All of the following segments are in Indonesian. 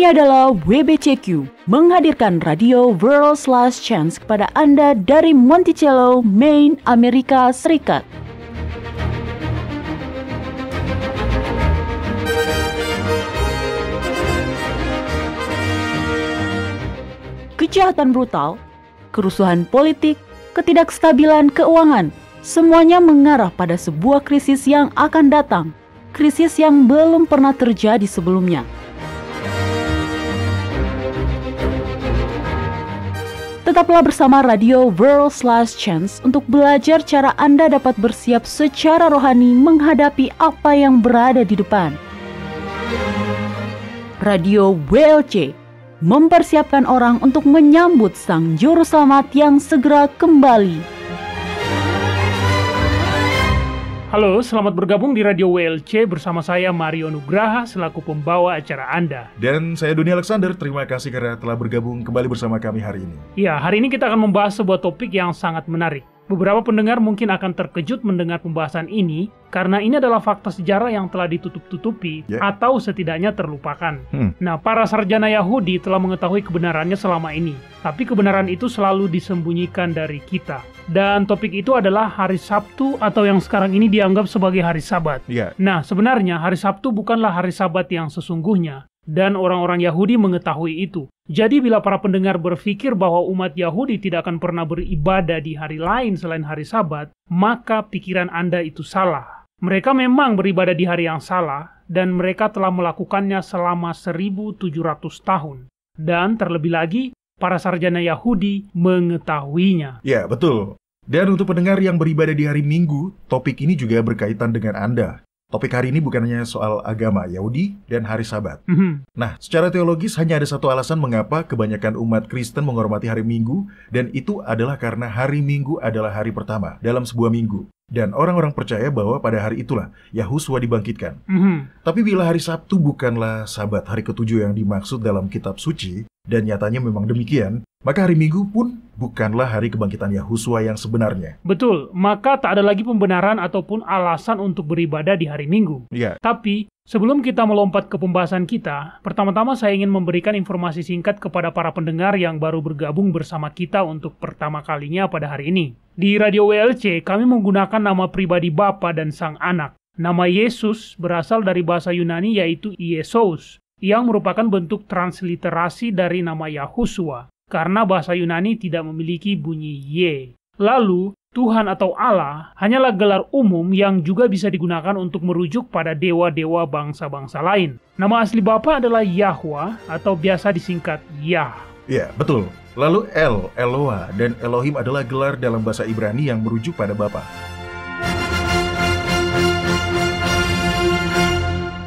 Ini adalah WBCQ, menghadirkan Radio World's Last Chance kepada Anda dari Monticello, Maine, Amerika Serikat. Kejahatan brutal, kerusuhan politik, ketidakstabilan keuangan, semuanya mengarah pada sebuah krisis yang akan datang, krisis yang belum pernah terjadi sebelumnya. Tetaplah bersama Radio World's Last Chance untuk belajar cara Anda dapat bersiap secara rohani menghadapi apa yang berada di depan. Radio WLC mempersiapkan orang untuk menyambut Sang Juru Selamat yang segera kembali. Halo, selamat bergabung di Radio WLC bersama saya Mario Nugraha selaku pembawa acara Anda. Dan saya Doni Alexander, terima kasih karena telah bergabung kembali bersama kami hari ini. Ya, hari ini kita akan membahas sebuah topik yang sangat menarik. Beberapa pendengar mungkin akan terkejut mendengar pembahasan ini karena ini adalah fakta sejarah yang telah ditutup-tutupi atau setidaknya terlupakan. Nah, para sarjana Yahudi telah mengetahui kebenarannya selama ini, tapi kebenaran itu selalu disembunyikan dari kita. Dan topik itu adalah hari Sabtu atau yang sekarang ini dianggap sebagai hari Sabat. Nah, sebenarnya hari Sabtu bukanlah hari Sabat yang sesungguhnya. Dan orang-orang Yahudi mengetahui itu. Jadi bila para pendengar berpikir bahwa umat Yahudi tidak akan pernah beribadah di hari lain selain hari Sabat, maka pikiran Anda itu salah. Mereka memang beribadah di hari yang salah, dan mereka telah melakukannya selama 1700 tahun. Dan terlebih lagi, para sarjana Yahudi mengetahuinya. Ya, betul. Dan untuk pendengar yang beribadah di hari Minggu, topik ini juga berkaitan dengan Anda. Topik hari ini bukan hanya soal agama Yahudi dan hari Sabat. Nah, secara teologis hanya ada satu alasan mengapa kebanyakan umat Kristen menghormati hari Minggu, dan itu adalah karena hari Minggu adalah hari pertama dalam sebuah minggu. Dan orang-orang percaya bahwa pada hari itulah Yahuswa dibangkitkan. Tapi bila hari Sabtu bukanlah Sabat hari ketujuh yang dimaksud dalam kitab suci, dan nyatanya memang demikian, maka hari Minggu pun bukanlah hari kebangkitan Yahuswa yang sebenarnya. Betul, maka tak ada lagi pembenaran ataupun alasan untuk beribadah di hari Minggu. Tapi, sebelum kita melompat ke pembahasan kita, pertama-tama saya ingin memberikan informasi singkat kepada para pendengar yang baru bergabung bersama kita untuk pertama kalinya pada hari ini. Di Radio WLC, kami menggunakan nama pribadi Bapa dan Sang Anak. Nama Yesus berasal dari bahasa Yunani yaitu Iesos, yang merupakan bentuk transliterasi dari nama Yahuswa, karena bahasa Yunani tidak memiliki bunyi Y. Lalu, Tuhan atau Allah hanyalah gelar umum yang juga bisa digunakan untuk merujuk pada dewa-dewa bangsa-bangsa lain. Nama asli Bapa adalah Yahwa atau biasa disingkat Yah. Ya, betul. Lalu Eloah, dan Elohim adalah gelar dalam bahasa Ibrani yang merujuk pada Bapa.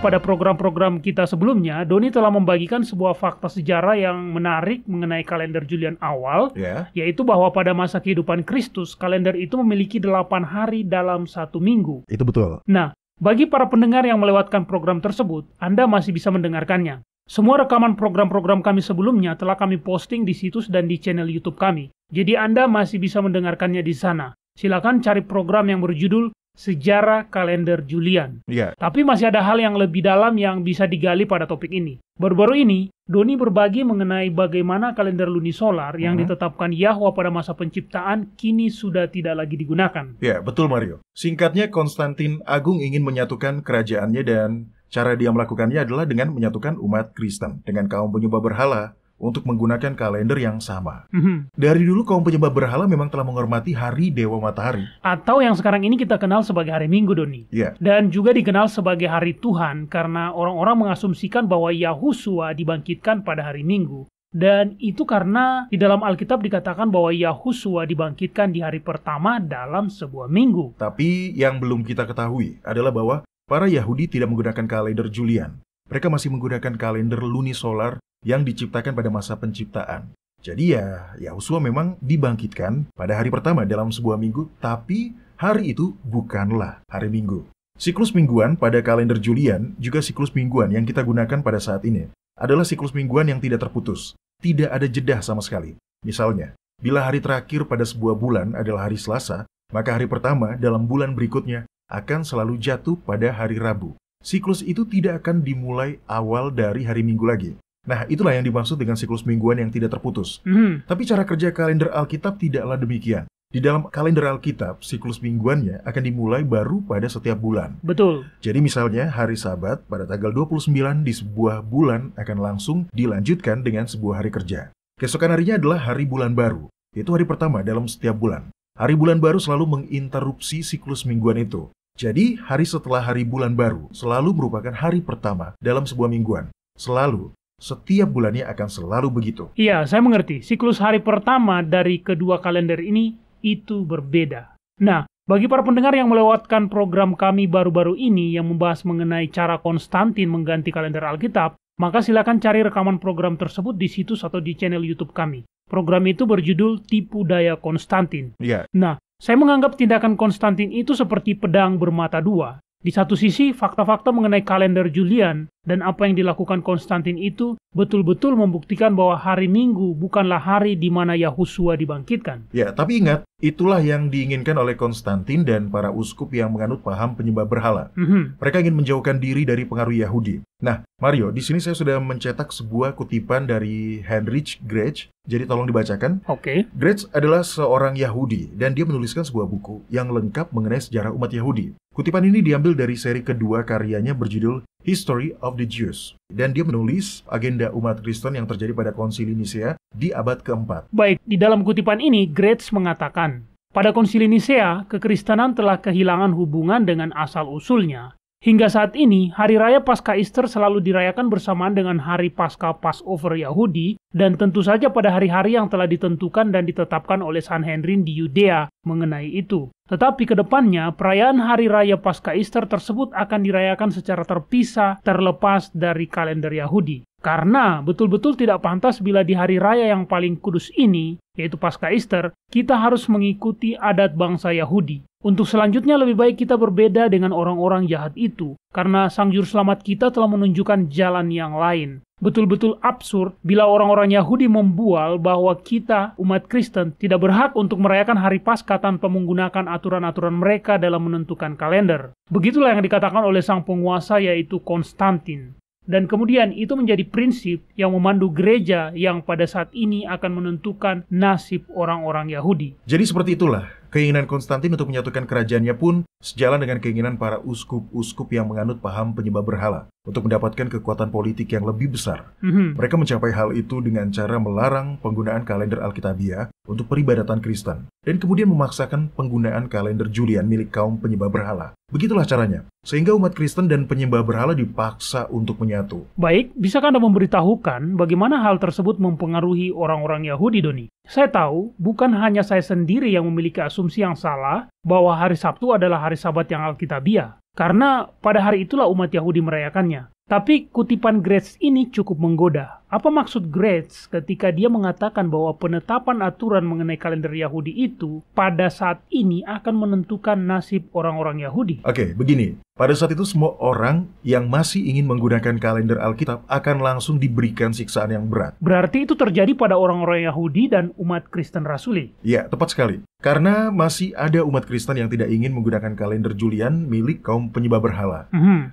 Pada program-program kita sebelumnya, Doni telah membagikan sebuah fakta sejarah yang menarik mengenai kalender Julian awal, yaitu bahwa pada masa kehidupan Kristus, kalender itu memiliki 8 hari dalam satu minggu. Itu betul. Nah, bagi para pendengar yang melewatkan program tersebut, Anda masih bisa mendengarkannya. Semua rekaman program-program kami sebelumnya telah kami posting di situs dan di channel YouTube kami. Jadi Anda masih bisa mendengarkannya di sana. Silakan cari program yang berjudul Sejarah Kalender Julian. Tapi masih ada hal yang lebih dalam yang bisa digali pada topik ini. Baru-baru ini, Doni berbagi mengenai bagaimana kalender lunisolar yang ditetapkan Yahwa pada masa penciptaan kini sudah tidak lagi digunakan. Ya, betul Mario. Singkatnya, Konstantin Agung ingin menyatukan kerajaannya dan cara dia melakukannya adalah dengan menyatukan umat Kristen dengan kaum penyembah berhala untuk menggunakan kalender yang sama. Dari dulu kaum penyembah berhala memang telah menghormati hari Dewa Matahari. Atau yang sekarang ini kita kenal sebagai hari Minggu, Doni. Dan juga dikenal sebagai hari Tuhan karena orang-orang mengasumsikan bahwa Yahuswa dibangkitkan pada hari Minggu. Dan itu karena di dalam Alkitab dikatakan bahwa Yahuswa dibangkitkan di hari pertama dalam sebuah minggu. Tapi yang belum kita ketahui adalah bahwa para Yahudi tidak menggunakan kalender Julian. Mereka masih menggunakan kalender lunisolar yang diciptakan pada masa penciptaan. Jadi ya, Yahuswa memang dibangkitkan pada hari pertama dalam sebuah minggu, tapi hari itu bukanlah hari Minggu. Siklus mingguan pada kalender Julian, juga siklus mingguan yang kita gunakan pada saat ini, adalah siklus mingguan yang tidak terputus. Tidak ada jeda sama sekali. Misalnya, bila hari terakhir pada sebuah bulan adalah hari Selasa, maka hari pertama dalam bulan berikutnya akan selalu jatuh pada hari Rabu. Siklus itu tidak akan dimulai awal dari hari Minggu lagi. Nah, itulah yang dimaksud dengan siklus mingguan yang tidak terputus. Tapi cara kerja kalender Alkitab tidaklah demikian. Di dalam kalender Alkitab, siklus mingguannya akan dimulai baru pada setiap bulan. Betul. Jadi misalnya hari Sabat pada tanggal 29 di sebuah bulan akan langsung dilanjutkan dengan sebuah hari kerja. Keesokan harinya adalah hari bulan baru, yaitu hari pertama dalam setiap bulan. Hari bulan baru selalu menginterupsi siklus mingguan itu. Jadi hari setelah hari bulan baru selalu merupakan hari pertama dalam sebuah mingguan. Selalu. Setiap bulannya akan selalu begitu. Iya, saya mengerti. Siklus hari pertama dari kedua kalender ini itu berbeda. Nah, bagi para pendengar yang melewatkan program kami baru-baru ini yang membahas mengenai cara Konstantin mengganti kalender Alkitab, maka silakan cari rekaman program tersebut di situs atau di channel YouTube kami. Program itu berjudul Tipu Daya Konstantin. Iya. Nah, saya menganggap tindakan Konstantin itu seperti pedang bermata dua. Di satu sisi, fakta-fakta mengenai kalender Julian dan apa yang dilakukan Konstantin itu betul-betul membuktikan bahwa hari Minggu bukanlah hari di mana Yahusua dibangkitkan. Ya, tapi ingat, itulah yang diinginkan oleh Konstantin dan para uskup yang menganut paham penyembah berhala. Mereka ingin menjauhkan diri dari pengaruh Yahudi. Nah, Mario, di sini saya sudah mencetak sebuah kutipan dari Heinrich Grech. Jadi tolong dibacakan. Oke. Grech adalah seorang Yahudi dan dia menuliskan sebuah buku yang lengkap mengenai sejarah umat Yahudi. Kutipan ini diambil dari seri kedua karyanya berjudul History of the Jews. Dan dia menulis agenda umat Kristen yang terjadi pada Konsili Nisea di abad keempat. Baik, di dalam kutipan ini, Grech mengatakan, pada Konsili Nisea, kekristenan telah kehilangan hubungan dengan asal-usulnya. Hingga saat ini, Hari Raya Paskah Easter selalu dirayakan bersamaan dengan Hari Paskah Passover Yahudi, dan tentu saja pada hari-hari yang telah ditentukan dan ditetapkan oleh Sanhedrin di Yudea mengenai itu. Tetapi ke depannya, perayaan Hari Raya Paskah Easter tersebut akan dirayakan secara terpisah, terlepas dari kalender Yahudi. Karena betul-betul tidak pantas bila di hari raya yang paling kudus ini, yaitu Paskah Easter, kita harus mengikuti adat bangsa Yahudi. Untuk selanjutnya lebih baik kita berbeda dengan orang-orang jahat itu, karena Sang Juru Selamat kita telah menunjukkan jalan yang lain. Betul-betul absurd bila orang-orang Yahudi membual bahwa kita, umat Kristen, tidak berhak untuk merayakan hari Paskah tanpa menggunakan aturan-aturan mereka dalam menentukan kalender. Begitulah yang dikatakan oleh sang penguasa, yaitu Konstantin. Dan kemudian itu menjadi prinsip yang memandu gereja yang pada saat ini akan menentukan nasib orang-orang Yahudi. Jadi seperti itulah, keinginan Konstantin untuk menyatukan kerajaannya pun sejalan dengan keinginan para uskup-uskup yang menganut paham penyembah berhala untuk mendapatkan kekuatan politik yang lebih besar. Mereka mencapai hal itu dengan cara melarang penggunaan kalender Alkitabiah untuk peribadatan Kristen, dan kemudian memaksakan penggunaan kalender Julian milik kaum penyembah berhala. Begitulah caranya, sehingga umat Kristen dan penyembah berhala dipaksa untuk menyatu. Baik, bisakah Anda memberitahukan bagaimana hal tersebut mempengaruhi orang-orang Yahudi, Doni? Saya tahu, bukan hanya saya sendiri yang memiliki asumsi yang salah bahwa hari Sabtu adalah hari Sabat yang Alkitabiah, karena pada hari itulah umat Yahudi merayakannya. Tapi kutipan Grech ini cukup menggoda. Apa maksud Grech ketika dia mengatakan bahwa penetapan aturan mengenai kalender Yahudi itu pada saat ini akan menentukan nasib orang-orang Yahudi? Oke, begini. Pada saat itu semua orang yang masih ingin menggunakan kalender Alkitab akan langsung diberikan siksaan yang berat. Berarti itu terjadi pada orang-orang Yahudi dan umat Kristen Rasuli? Ya, tepat sekali. Karena masih ada umat Kristen yang tidak ingin menggunakan kalender Julian milik kaum penyembah berhala.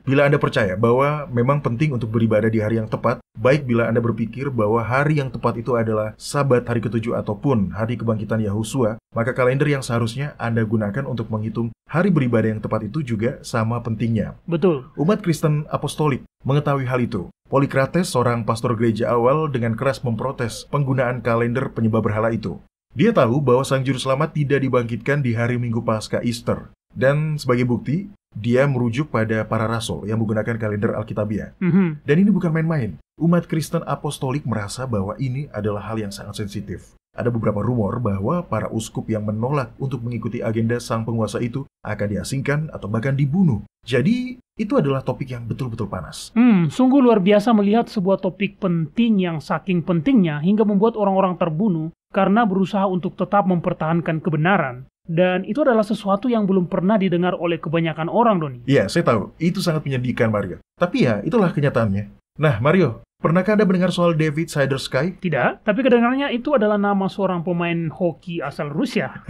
Bila Anda percaya bahwa memang penting untuk beribadah di hari yang tepat, baik bila Anda berpikir bahwa hari yang tepat itu adalah Sabat hari ke-7 ataupun hari kebangkitan Yahusua, maka kalender yang seharusnya Anda gunakan untuk menghitung hari beribadah yang tepat itu juga sama pentingnya. Betul. Umat Kristen Apostolik mengetahui hal itu. Polikrates, seorang pastor gereja awal, dengan keras memprotes penggunaan kalender penyembah berhala itu. Dia tahu bahwa Sang Juru Selamat tidak dibangkitkan di hari Minggu Paskah Easter. Dan sebagai bukti, dia merujuk pada para rasul yang menggunakan kalender Alkitabiah. Dan ini bukan main-main. Umat Kristen Apostolik merasa bahwa ini adalah hal yang sangat sensitif. Ada beberapa rumor bahwa para uskup yang menolak untuk mengikuti agenda sang penguasa itu akan diasingkan atau bahkan dibunuh. Jadi, itu adalah topik yang betul-betul panas. Sungguh luar biasa melihat sebuah topik penting yang saking pentingnya hingga membuat orang-orang terbunuh karena berusaha untuk tetap mempertahankan kebenaran. Dan itu adalah sesuatu yang belum pernah didengar oleh kebanyakan orang, Doni. Iya, saya tahu. Itu sangat menyedihkan, Mario. Tapi ya, itulah kenyataannya. Nah, Mario, pernahkah Anda mendengar soal David Sidersky? Tidak, tapi kedengarannya itu adalah nama seorang pemain hoki asal Rusia.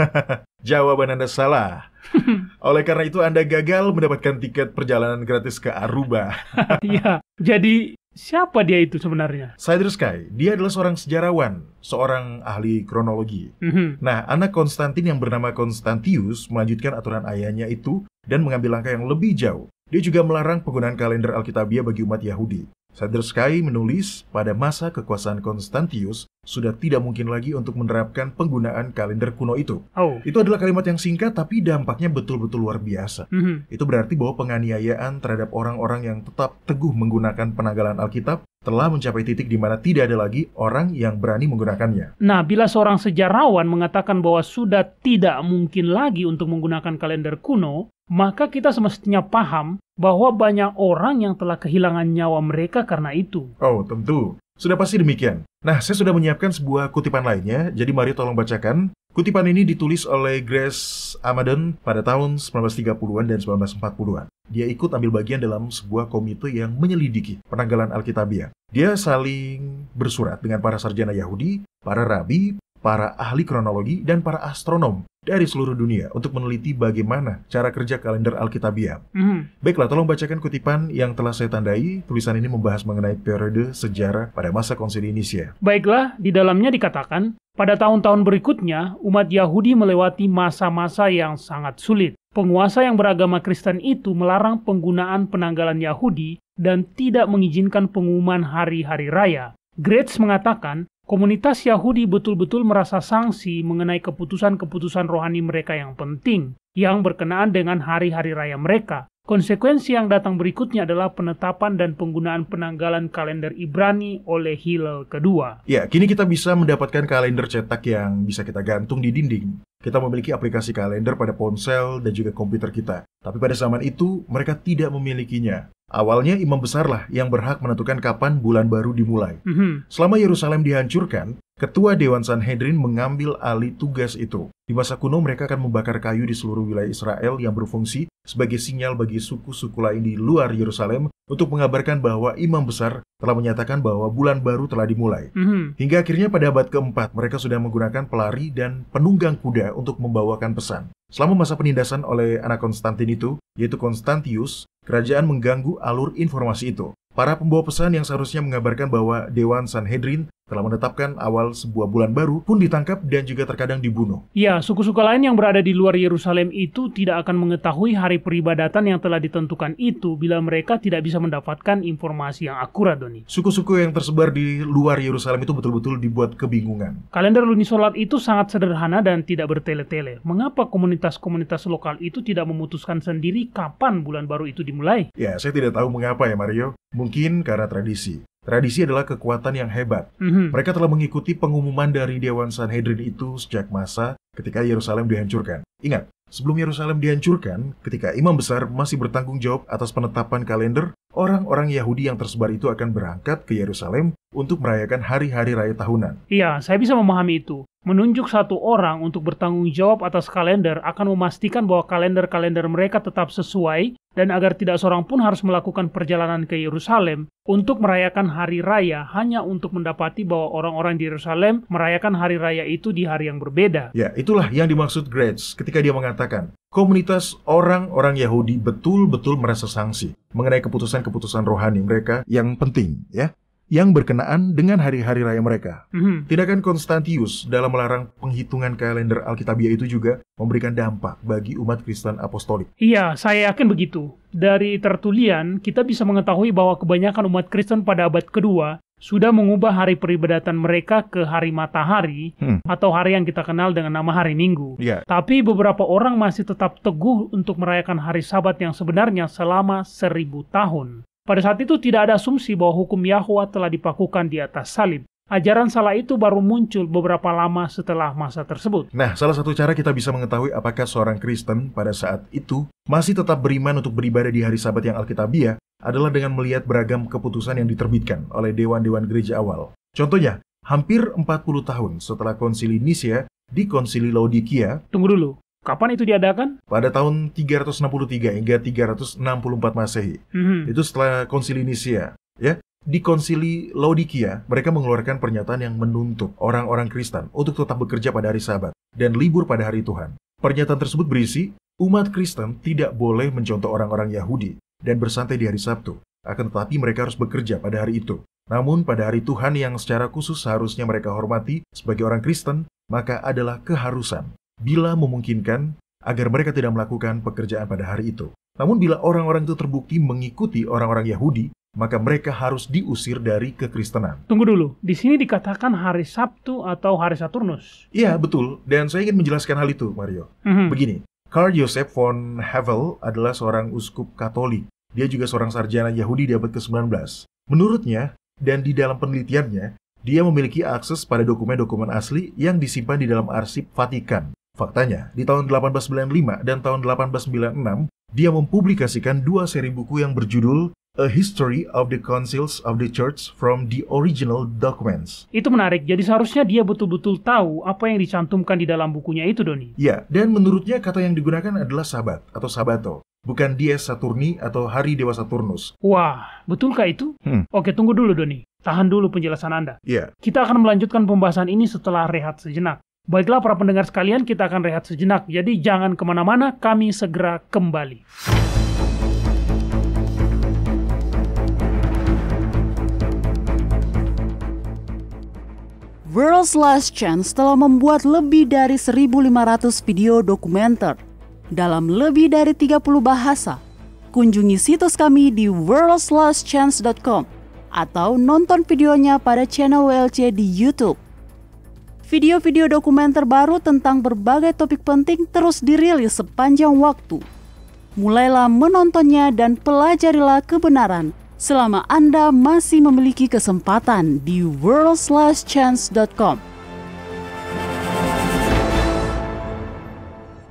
Jawaban Anda salah. Oleh karena itu Anda gagal mendapatkan tiket perjalanan gratis ke Aruba. Iya, jadi Siapa dia itu sebenarnya? Skyy, dia adalah seorang sejarawan, seorang ahli kronologi. Nah, anak Konstantin yang bernama Constantius melanjutkan aturan ayahnya itu dan mengambil langkah yang lebih jauh. Dia juga melarang penggunaan kalender Alkitabiah bagi umat Yahudi. Skyy menulis, pada masa kekuasaan Konstantius, sudah tidak mungkin lagi untuk menerapkan penggunaan kalender kuno itu. Itu adalah kalimat yang singkat, tapi dampaknya betul-betul luar biasa. Itu berarti bahwa penganiayaan terhadap orang-orang yang tetap teguh menggunakan penanggalan Alkitab telah mencapai titik di mana tidak ada lagi orang yang berani menggunakannya. Nah, bila seorang sejarawan mengatakan bahwa sudah tidak mungkin lagi untuk menggunakan kalender kuno, maka kita semestinya paham bahwa banyak orang yang telah kehilangan nyawa mereka karena itu. Oh, tentu. Sudah pasti demikian. Nah, saya sudah menyiapkan sebuah kutipan lainnya, jadi mari tolong bacakan. Kutipan ini ditulis oleh Grace Amadon pada tahun 1930-an dan 1940-an. Dia ikut ambil bagian dalam sebuah komite yang menyelidiki penanggalan Alkitabiah. Dia saling bersurat dengan para sarjana Yahudi, para rabi, para ahli kronologi, dan para astronom dari seluruh dunia untuk meneliti bagaimana cara kerja kalender Alkitabiah. Baiklah, tolong bacakan kutipan yang telah saya tandai. Tulisan ini membahas mengenai periode sejarah pada masa konsili Nicea. Baiklah, di dalamnya dikatakan, pada tahun-tahun berikutnya, umat Yahudi melewati masa-masa yang sangat sulit. Penguasa yang beragama Kristen itu melarang penggunaan penanggalan Yahudi dan tidak mengizinkan pengumuman hari-hari raya. Grace mengatakan, komunitas Yahudi betul-betul merasa sangsi mengenai keputusan-keputusan rohani mereka yang penting, yang berkenaan dengan hari-hari raya mereka. Konsekuensi yang datang berikutnya adalah penetapan dan penggunaan penanggalan kalender Ibrani oleh Hillel kedua. Ya, kini kita bisa mendapatkan kalender cetak yang bisa kita gantung di dinding. Kita memiliki aplikasi kalender pada ponsel dan juga komputer kita. Tapi pada zaman itu, mereka tidak memilikinya. Awalnya imam besarlah yang berhak menentukan kapan bulan baru dimulai. Selama Yerusalem dihancurkan, ketua Dewan Sanhedrin mengambil alih tugas itu. Di masa kuno mereka akan membakar kayu di seluruh wilayah Israel yang berfungsi sebagai sinyal bagi suku-suku lain di luar Yerusalem untuk mengabarkan bahwa imam besar telah menyatakan bahwa bulan baru telah dimulai. Hingga akhirnya pada abad keempat mereka sudah menggunakan pelari dan penunggang kuda untuk membawakan pesan. Selama masa penindasan oleh anak Konstantin itu, yaitu Konstantius, kerajaan mengganggu alur informasi itu. Para pembawa pesan yang seharusnya mengabarkan bahwa Dewan Sanhedrin telah menetapkan awal sebuah bulan baru pun ditangkap dan juga terkadang dibunuh. Ya, suku-suku lain yang berada di luar Yerusalem itu tidak akan mengetahui hari peribadatan yang telah ditentukan itu bila mereka tidak bisa mendapatkan informasi yang akurat, Doni. Suku-suku yang tersebar di luar Yerusalem itu betul-betul dibuat kebingungan. Kalender lunisolar itu sangat sederhana dan tidak bertele-tele. Mengapa komunitas-komunitas lokal itu tidak memutuskan sendiri kapan bulan baru itu dimulai? Ya, saya tidak tahu mengapa ya, Mario. Mungkin karena tradisi. Tradisi adalah kekuatan yang hebat. Mereka telah mengikuti pengumuman dari Dewan Sanhedrin itu sejak masa ketika Yerusalem dihancurkan. Ingat, sebelum Yerusalem dihancurkan, ketika imam besar masih bertanggung jawab atas penetapan kalender, orang-orang Yahudi yang tersebar itu akan berangkat ke Yerusalem untuk merayakan hari-hari raya tahunan. Iya, saya bisa memahami itu. Menunjuk satu orang untuk bertanggung jawab atas kalender akan memastikan bahwa kalender-kalender mereka tetap sesuai dan agar tidak seorang pun harus melakukan perjalanan ke Yerusalem untuk merayakan hari raya hanya untuk mendapati bahwa orang-orang di Yerusalem merayakan hari raya itu di hari yang berbeda. Ya, itulah yang dimaksud Grace ketika dia mengatakan, komunitas orang-orang Yahudi betul-betul merasa sangsi mengenai keputusan-keputusan rohani mereka yang penting, ya, yang berkenaan dengan hari-hari raya mereka. Tindakan Konstantius dalam melarang penghitungan kalender Alkitabiah itu juga memberikan dampak bagi umat Kristen Apostolik. Iya, saya yakin begitu. Dari Tertullian, kita bisa mengetahui bahwa kebanyakan umat Kristen pada abad kedua sudah mengubah hari peribadatan mereka ke hari matahari atau hari yang kita kenal dengan nama hari Minggu. Tapi beberapa orang masih tetap teguh untuk merayakan hari Sabat yang sebenarnya selama 1000 tahun. Pada saat itu tidak ada asumsi bahwa hukum Yahwa telah dipakukan di atas salib. Ajaran salah itu baru muncul beberapa lama setelah masa tersebut. Nah, salah satu cara kita bisa mengetahui apakah seorang Kristen pada saat itu masih tetap beriman untuk beribadah di hari Sabat yang Alkitabiah adalah dengan melihat beragam keputusan yang diterbitkan oleh dewan-dewan gereja awal. Contohnya, hampir 40 tahun setelah konsili Nicea di konsili Laodikia. Tunggu dulu. Kapan itu diadakan? Pada tahun 363 hingga 364 Masehi. Itu setelah konsili Nicea. Ya, di konsili Laodikia, mereka mengeluarkan pernyataan yang menuntut orang-orang Kristen untuk tetap bekerja pada hari Sabat dan libur pada hari Tuhan. Pernyataan tersebut berisi, umat Kristen tidak boleh mencontoh orang-orang Yahudi dan bersantai di hari Sabtu. akan tetapi mereka harus bekerja pada hari itu. Namun pada hari Tuhan yang secara khusus seharusnya mereka hormati sebagai orang Kristen, maka adalah keharusan, bila memungkinkan, agar mereka tidak melakukan pekerjaan pada hari itu. Namun bila orang-orang itu terbukti mengikuti orang-orang Yahudi, maka mereka harus diusir dari kekristenan. Tunggu dulu, di sini dikatakan hari Sabtu atau hari Saturnus. Iya, betul. Dan saya ingin menjelaskan hal itu, Mario. Begini, Karl Joseph von Havel adalah seorang uskup Katolik. Dia juga seorang sarjana Yahudi di abad ke-19. Menurutnya, dan di dalam penelitiannya, dia memiliki akses pada dokumen-dokumen asli yang disimpan di dalam arsip Vatikan. Faktanya, di tahun 1895 dan tahun 1896, dia mempublikasikan 2 seri buku yang berjudul A History of the Councils of the Church from the Original Documents. Itu menarik, jadi seharusnya dia betul-betul tahu apa yang dicantumkan di dalam bukunya itu, Doni. Ya, dan menurutnya kata yang digunakan adalah sabat atau sabato, bukan dies Saturni atau hari Dewa Saturnus. Wah, betulkah itu? Oke, tunggu dulu, Doni. Tahan dulu penjelasan Anda. Iya. Kita akan melanjutkan pembahasan ini setelah rehat sejenak. Baiklah para pendengar sekalian, kita akan rehat sejenak. Jadi jangan kemana-mana, kami segera kembali. World's Last Chance telah membuat lebih dari 1.500 video dokumenter dalam lebih dari 30 bahasa. Kunjungi situs kami di worldslastchance.com atau nonton videonya pada channel WLC di YouTube. Video-video dokumenter baru tentang berbagai topik penting terus dirilis sepanjang waktu. Mulailah menontonnya dan pelajarilah kebenaran selama Anda masih memiliki kesempatan di worldslastchance.com.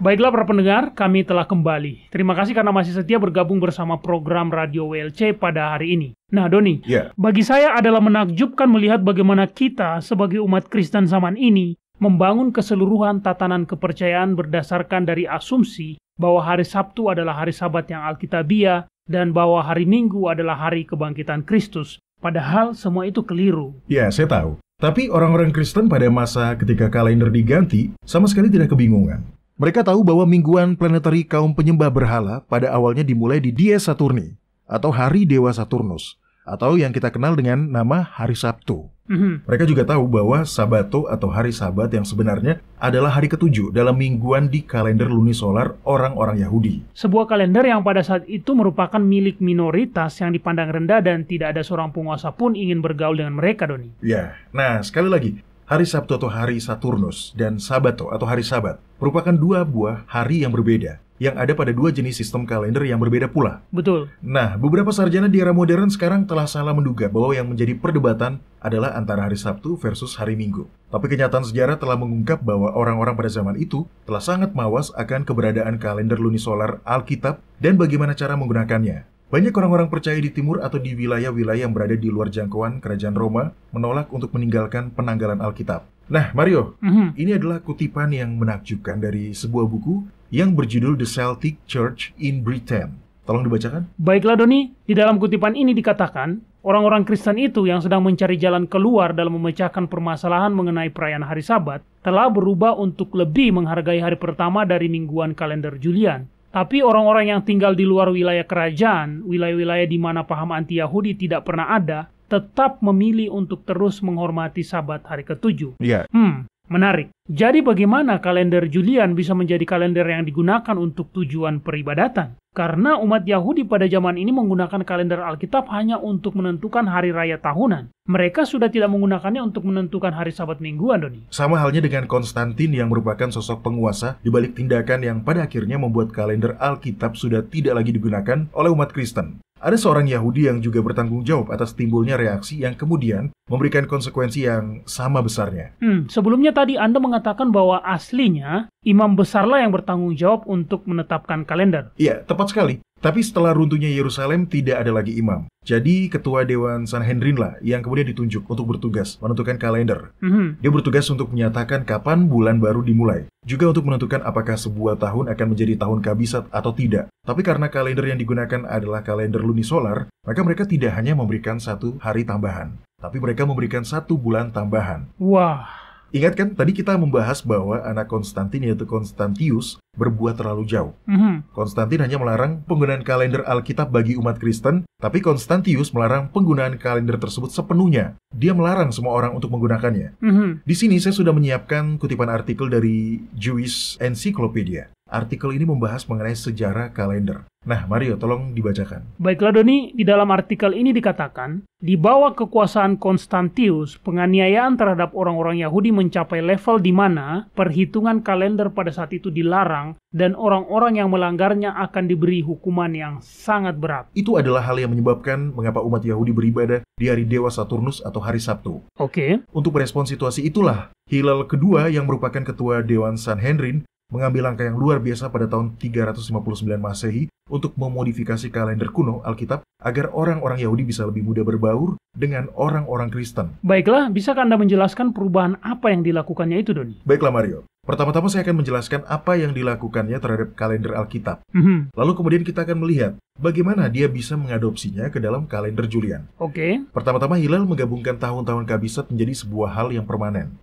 Baiklah para pendengar, kami telah kembali. Terima kasih karena masih setia bergabung bersama program Radio WLC pada hari ini. Nah, Doni, bagi saya adalah menakjubkan melihat bagaimana kita sebagai umat Kristen zaman ini membangun keseluruhan tatanan kepercayaan berdasarkan dari asumsi bahwa hari Sabtu adalah hari Sabat yang Alkitabiah dan bahwa hari Minggu adalah hari kebangkitan Kristus. Padahal semua itu keliru. Ya, saya tahu. Tapi orang-orang Kristen pada masa ketika kalender diganti sama sekali tidak kebingungan. Mereka tahu bahwa mingguan planetary kaum penyembah berhala pada awalnya dimulai di Dies Saturni, atau hari Dewa Saturnus, atau yang kita kenal dengan nama hari Sabtu. Mereka juga tahu bahwa Sabato atau hari Sabat yang sebenarnya adalah hari ke-7 dalam mingguan di kalender lunisolar orang-orang Yahudi. Sebuah kalender yang pada saat itu merupakan milik minoritas yang dipandang rendah dan tidak ada seorang penguasa pun ingin bergaul dengan mereka, Doni. Ya, nah sekali lagi, hari Sabtu atau hari Saturnus dan Sabato atau hari Sabat merupakan 2 buah hari yang berbeda, yang ada pada 2 jenis sistem kalender yang berbeda pula. Betul. Nah, beberapa sarjana di era modern sekarang telah salah menduga bahwa yang menjadi perdebatan adalah antara hari Sabtu versus hari Minggu. Tapi kenyataan sejarah telah mengungkap bahwa orang-orang pada zaman itu telah sangat mawas akan keberadaan kalender lunisolar Alkitab dan bagaimana cara menggunakannya. Banyak orang-orang percaya di timur atau di wilayah-wilayah yang berada di luar jangkauan kerajaan Roma menolak untuk meninggalkan penanggalan Alkitab. Nah, Mario, ini adalah kutipan yang menakjubkan dari sebuah buku yang berjudul The Celtic Church in Britain. Tolong dibacakan. Baiklah, Doni. Di dalam kutipan ini dikatakan, orang-orang Kristen itu yang sedang mencari jalan keluar dalam memecahkan permasalahan mengenai perayaan hari Sabat telah berubah untuk lebih menghargai hari pertama dari mingguan kalender Julian. Tapi orang-orang yang tinggal di luar wilayah kerajaan, wilayah-wilayah di mana paham anti-Yahudi tidak pernah ada, tetap memilih untuk terus menghormati Sabat hari ke-7. Menarik. Jadi bagaimana kalender Julian bisa menjadi kalender yang digunakan untuk tujuan peribadatan? Karena umat Yahudi pada zaman ini menggunakan kalender Alkitab hanya untuk menentukan hari raya tahunan. Mereka sudah tidak menggunakannya untuk menentukan hari Sabat mingguan, Doni. Sama halnya dengan Konstantin yang merupakan sosok penguasa di balik tindakan yang pada akhirnya membuat kalender Alkitab sudah tidak lagi digunakan oleh umat Kristen. Ada seorang Yahudi yang juga bertanggung jawab atas timbulnya reaksi yang kemudian memberikan konsekuensi yang sama besarnya. Sebelumnya tadi Anda mengatakan bahwa aslinya imam besarlah yang bertanggung jawab untuk menetapkan kalender. Iya, tepat sekali. Tapi setelah runtuhnya Yerusalem tidak ada lagi imam. Jadi ketua Dewan Sanhedrin lah yang kemudian ditunjuk untuk bertugas menentukan kalender. Dia bertugas untuk menyatakan kapan bulan baru dimulai. Juga untuk menentukan apakah sebuah tahun akan menjadi tahun kabisat atau tidak. Tapi karena kalender yang digunakan adalah kalender lunisolar, maka mereka tidak hanya memberikan 1 hari tambahan, tapi mereka memberikan 1 bulan tambahan. Wah, Ingat kan tadi kita membahas bahwa anak Konstantin yaitu Konstantius berbuat terlalu jauh. Konstantin hanya melarang penggunaan kalender Alkitab bagi umat Kristen, tapi Konstantius melarang penggunaan kalender tersebut sepenuhnya. Dia melarang semua orang untuk menggunakannya. Di sini saya sudah menyiapkan kutipan artikel dari Jewish Encyclopedia. Artikel ini membahas mengenai sejarah kalender. Nah, Mario, tolong dibacakan. Baiklah Doni, di dalam artikel ini dikatakan, di bawah kekuasaan Konstantius, penganiayaan terhadap orang-orang Yahudi mencapai level di mana perhitungan kalender pada saat itu dilarang dan orang-orang yang melanggarnya akan diberi hukuman yang sangat berat. Itu adalah hal yang menyebabkan mengapa umat Yahudi beribadah di hari Dewa Saturnus atau hari Sabtu. Oke. Untuk merespons situasi itulah, Hillel kedua yang merupakan ketua Dewan Sanhedrin mengambil langkah yang luar biasa pada tahun 359 Masehi untuk memodifikasi kalender kuno Alkitab agar orang-orang Yahudi bisa lebih mudah berbaur dengan orang-orang Kristen. Baiklah, bisakah Anda menjelaskan perubahan apa yang dilakukannya itu, Doni? Baiklah, Mario. Pertama-tama saya akan menjelaskan apa yang dilakukannya terhadap kalender Alkitab. Lalu kemudian kita akan melihat bagaimana dia bisa mengadopsinya ke dalam kalender Julian. Oke. Pertama-tama Hillel menggabungkan tahun-tahun Kabisat menjadi sebuah hal yang permanen.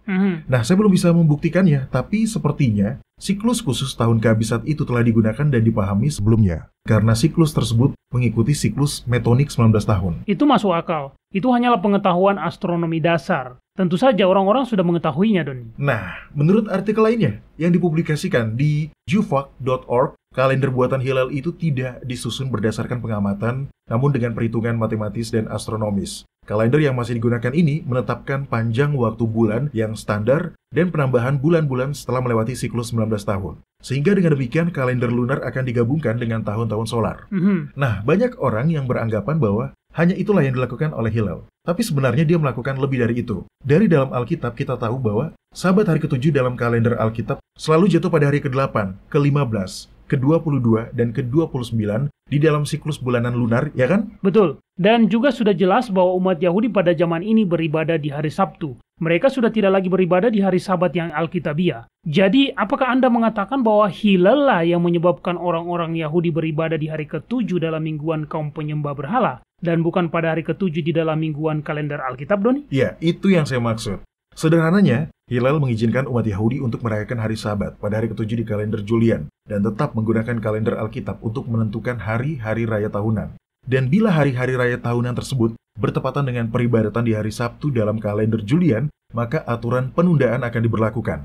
Nah, saya belum bisa membuktikannya, tapi sepertinya siklus khusus tahun Kabisat itu telah digunakan dan dipahami sebelumnya. Karena siklus tersebut mengikuti siklus metonik 19 tahun. Itu masuk akal. Itu hanyalah pengetahuan astronomi dasar. Tentu saja orang-orang sudah mengetahuinya, Doni. Nah, menurut artikel lainnya yang dipublikasikan di jufak.org, kalender buatan Hillel itu tidak disusun berdasarkan pengamatan, namun dengan perhitungan matematis dan astronomis. Kalender yang masih digunakan ini menetapkan panjang waktu bulan yang standar dan penambahan bulan-bulan setelah melewati siklus 19 tahun. Sehingga dengan demikian kalender lunar akan digabungkan dengan tahun-tahun solar. Nah, banyak orang yang beranggapan bahwa hanya itulah yang dilakukan oleh Hillel. Tapi sebenarnya dia melakukan lebih dari itu. Dari dalam Alkitab kita tahu bahwa Sabat hari ke-7 dalam kalender Alkitab selalu jatuh pada hari ke-8, ke-15, ke-22, dan ke-29 di dalam siklus bulanan lunar, ya kan? Betul. Dan juga sudah jelas bahwa umat Yahudi pada zaman ini beribadah di hari Sabtu. Mereka sudah tidak lagi beribadah di hari Sabat yang Alkitabiah. Jadi, apakah Anda mengatakan bahwa Hillel lah yang menyebabkan orang-orang Yahudi beribadah di hari ke-7 dalam mingguan kaum penyembah berhala? Dan bukan pada hari ke-7 di dalam mingguan kalender Alkitab, Doni? Ya, itu yang saya maksud. Sederhananya, Hillel mengizinkan umat Yahudi untuk merayakan hari Sabat pada hari ke-7 di kalender Julian dan tetap menggunakan kalender Alkitab untuk menentukan hari-hari raya tahunan. Dan bila hari-hari raya tahunan tersebut bertepatan dengan peribadatan di hari Sabtu dalam kalender Julian, maka aturan penundaan akan diberlakukan.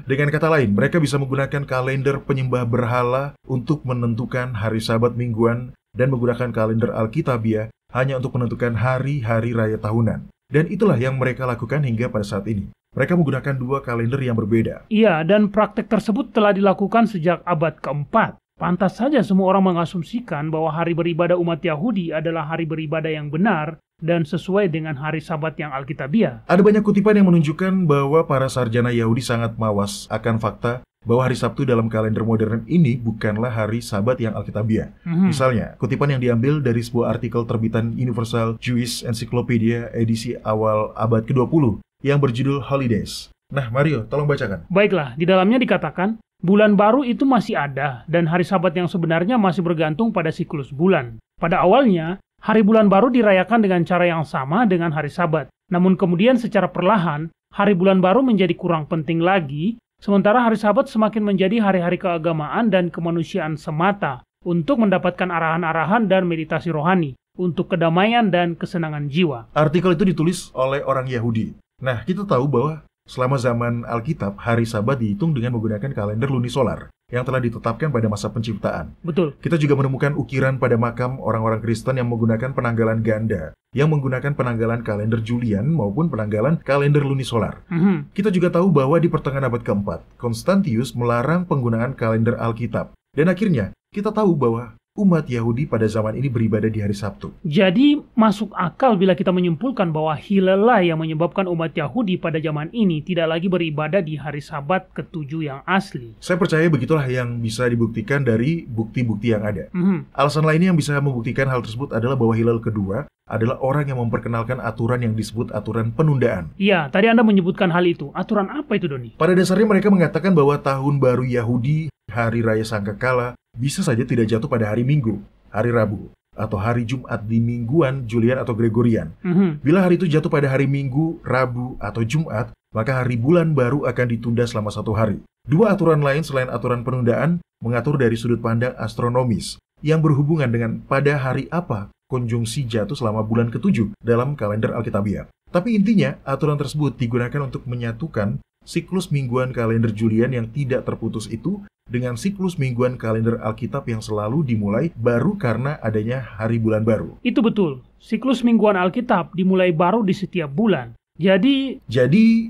Dengan kata lain, mereka bisa menggunakan kalender penyembah berhala untuk menentukan hari Sabat mingguan dan menggunakan kalender Alkitabiah hanya untuk menentukan hari-hari raya tahunan. Dan itulah yang mereka lakukan hingga pada saat ini. Mereka menggunakan dua kalender yang berbeda. Iya, dan praktek tersebut telah dilakukan sejak abad ke-4. Pantas saja semua orang mengasumsikan bahwa hari beribadah umat Yahudi adalah hari beribadah yang benar dan sesuai dengan hari Sabat yang Alkitabiah. Ada banyak kutipan yang menunjukkan bahwa para sarjana Yahudi sangat mawas akan fakta bahwa hari Sabtu dalam kalender modern ini bukanlah hari Sabat yang Alkitabiah. Misalnya, kutipan yang diambil dari sebuah artikel terbitan Universal Jewish Encyclopedia edisi awal abad ke-20 yang berjudul Holidays. Nah, Mario, tolong bacakan. Baiklah, di dalamnya dikatakan, bulan baru itu masih ada dan hari Sabat yang sebenarnya masih bergantung pada siklus bulan. Pada awalnya, hari bulan baru dirayakan dengan cara yang sama dengan hari Sabat. Namun kemudian secara perlahan, hari bulan baru menjadi kurang penting lagi, sementara hari Sabat semakin menjadi hari-hari keagamaan dan kemanusiaan semata untuk mendapatkan arahan-arahan dan meditasi rohani, untuk kedamaian dan kesenangan jiwa. Artikel itu ditulis oleh orang Yahudi. Nah, kita tahu bahwa selama zaman Alkitab, hari Sabat dihitung dengan menggunakan kalender lunisolar yang telah ditetapkan pada masa penciptaan. Betul. Kita juga menemukan ukiran pada makam orang-orang Kristen yang menggunakan penanggalan ganda, yang menggunakan penanggalan kalender Julian maupun penanggalan kalender lunisolar. Kita juga tahu bahwa di pertengahan abad ke-4, Konstantius melarang penggunaan kalender Alkitab. Dan akhirnya, kita tahu bahwa umat Yahudi pada zaman ini beribadah di hari Sabtu. Jadi, masuk akal bila kita menyimpulkan bahwa Hillel lah yang menyebabkan umat Yahudi pada zaman ini tidak lagi beribadah di hari Sabat ke-7 yang asli. Saya percaya begitulah yang bisa dibuktikan dari bukti-bukti yang ada. Alasan lainnya yang bisa membuktikan hal tersebut adalah bahwa Hillel kedua adalah orang yang memperkenalkan aturan yang disebut aturan penundaan. Iya, tadi Anda menyebutkan hal itu. Aturan apa itu, Doni? Pada dasarnya mereka mengatakan bahwa tahun baru Yahudi, hari raya Sangkakala, bisa saja tidak jatuh pada hari Minggu, hari Rabu, atau hari Jumat di mingguan Julian atau Gregorian. Bila hari itu jatuh pada hari Minggu, Rabu, atau Jumat, maka hari bulan baru akan ditunda selama 1 hari. Dua aturan lain selain aturan penundaan mengatur dari sudut pandang astronomis yang berhubungan dengan pada hari apa konjungsi jatuh selama bulan ke-7 dalam kalender Alkitabiah. Tapi intinya, aturan tersebut digunakan untuk menyatukan siklus mingguan kalender Julian yang tidak terputus itu dengan siklus mingguan kalender Alkitab yang selalu dimulai baru karena adanya hari bulan baru. Itu betul. Siklus mingguan Alkitab dimulai baru di setiap bulan. Jadi